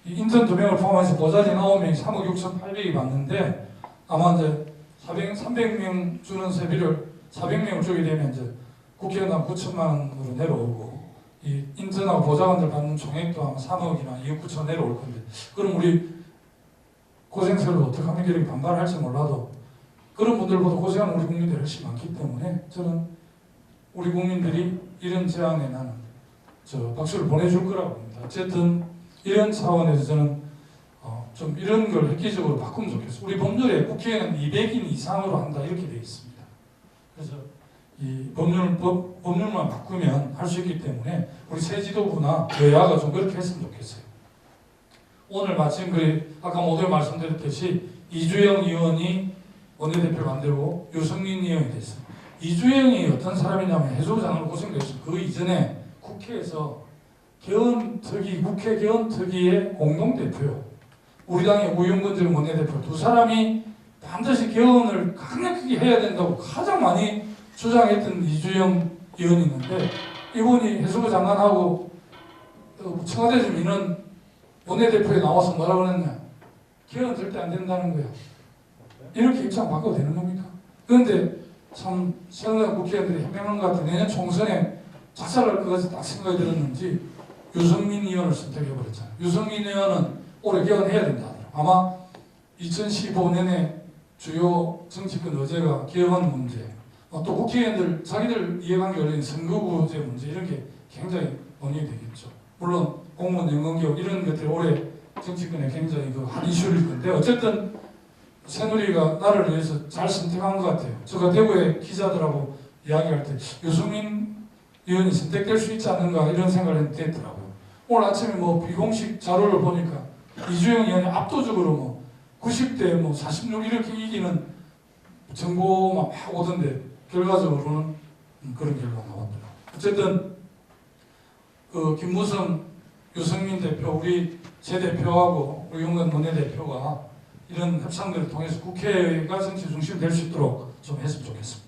인턴 2명을 포함해서 보좌진 9명이 3억 6,800이 받는데 아마 이제 300명 주는 세비를 400명을 주게 되면 이제 국회의원 한 9천만 원으로 내려오고 이 인턴하고 보좌관들 받는 총액도 아마 3억이나 2억 9천 내려올 건데 그럼 우리 고생세를 어떻게 하면 이렇게 반발할지 몰라도 그런 분들보다 고생하는 우리 국민들이 훨씬 많기 때문에 저는 우리 국민들이 이런 제안에 나는 박수를 보내줄 거라고 봅니다. 어쨌든 이런 차원에서 저는 좀 이런 걸 획기적으로 바꾸면 좋겠어요. 우리 법률에 국회에는 200인 이상으로 한다 이렇게 되어 있습니다. 그래서 이 법률만 바꾸면 할 수 있기 때문에 우리 새 지도부나 여야가 좀 그렇게 했으면 좋겠어요. 오늘 마침 아까 모두에 말씀드렸듯이 이주영 의원이 원내대표 만들고 유승민 의원이 됐어요. 이주영이 어떤 사람이냐면 해수부 장관으로 고생됐어요. 그 이전에 국회에서 국회 개헌특위의 공동대표요. 우리 당의 우영근 원내대표 두 사람이 반드시 개헌을 강력하게 해야 된다고 가장 많이 주장했던 이주영 의원이 있는데 이분이 해수부 장관하고 청와대 주민은 원내대표에 나와서 뭐라고 그랬냐. 개헌 절대 안 된다는 거야. 이렇게 입장 바꿔도 되는 겁니까? 그런데 참 새누리당 국회의원들이 현명한 것 같아. 내년 총선에 자살할 것 같이 딱 생각이 들었는지 유승민 의원을 선택해버렸잖아요. 유승민 의원은 올해 개헌해야 된다. 아마 2015년에 주요 정치권 의제가 개헌 문제, 또 국회의원들 자기들 이해관계 걸린 선거구제 문제 이런 게 굉장히 논의가 되겠죠. 물론 공무원 연금개혁 이런 것들이 올해 정치권에 굉장히 한 이슈일 건데 어쨌든 새누리가 나를 위해서 잘 선택한 것 같아요. 제가 대구의 기자들하고 이야기할 때 유승민 의원이 선택될 수 있지 않는가 이런 생각을 했더라고요. 오늘 아침에 비공식 자료를 보니까 이주영 의원이 압도적으로 90대 46 이렇게 이기는 정보만 막 오던데 결과적으로는 그런 결과가 나왔더라고요. 어쨌든 김무성, 유승민 대표, 우리 제 대표하고 우리 용건 원내대표가 이런 협상들을 통해서 국회가 정치 중심이 될 수 있도록 좀 했으면 좋겠습니다.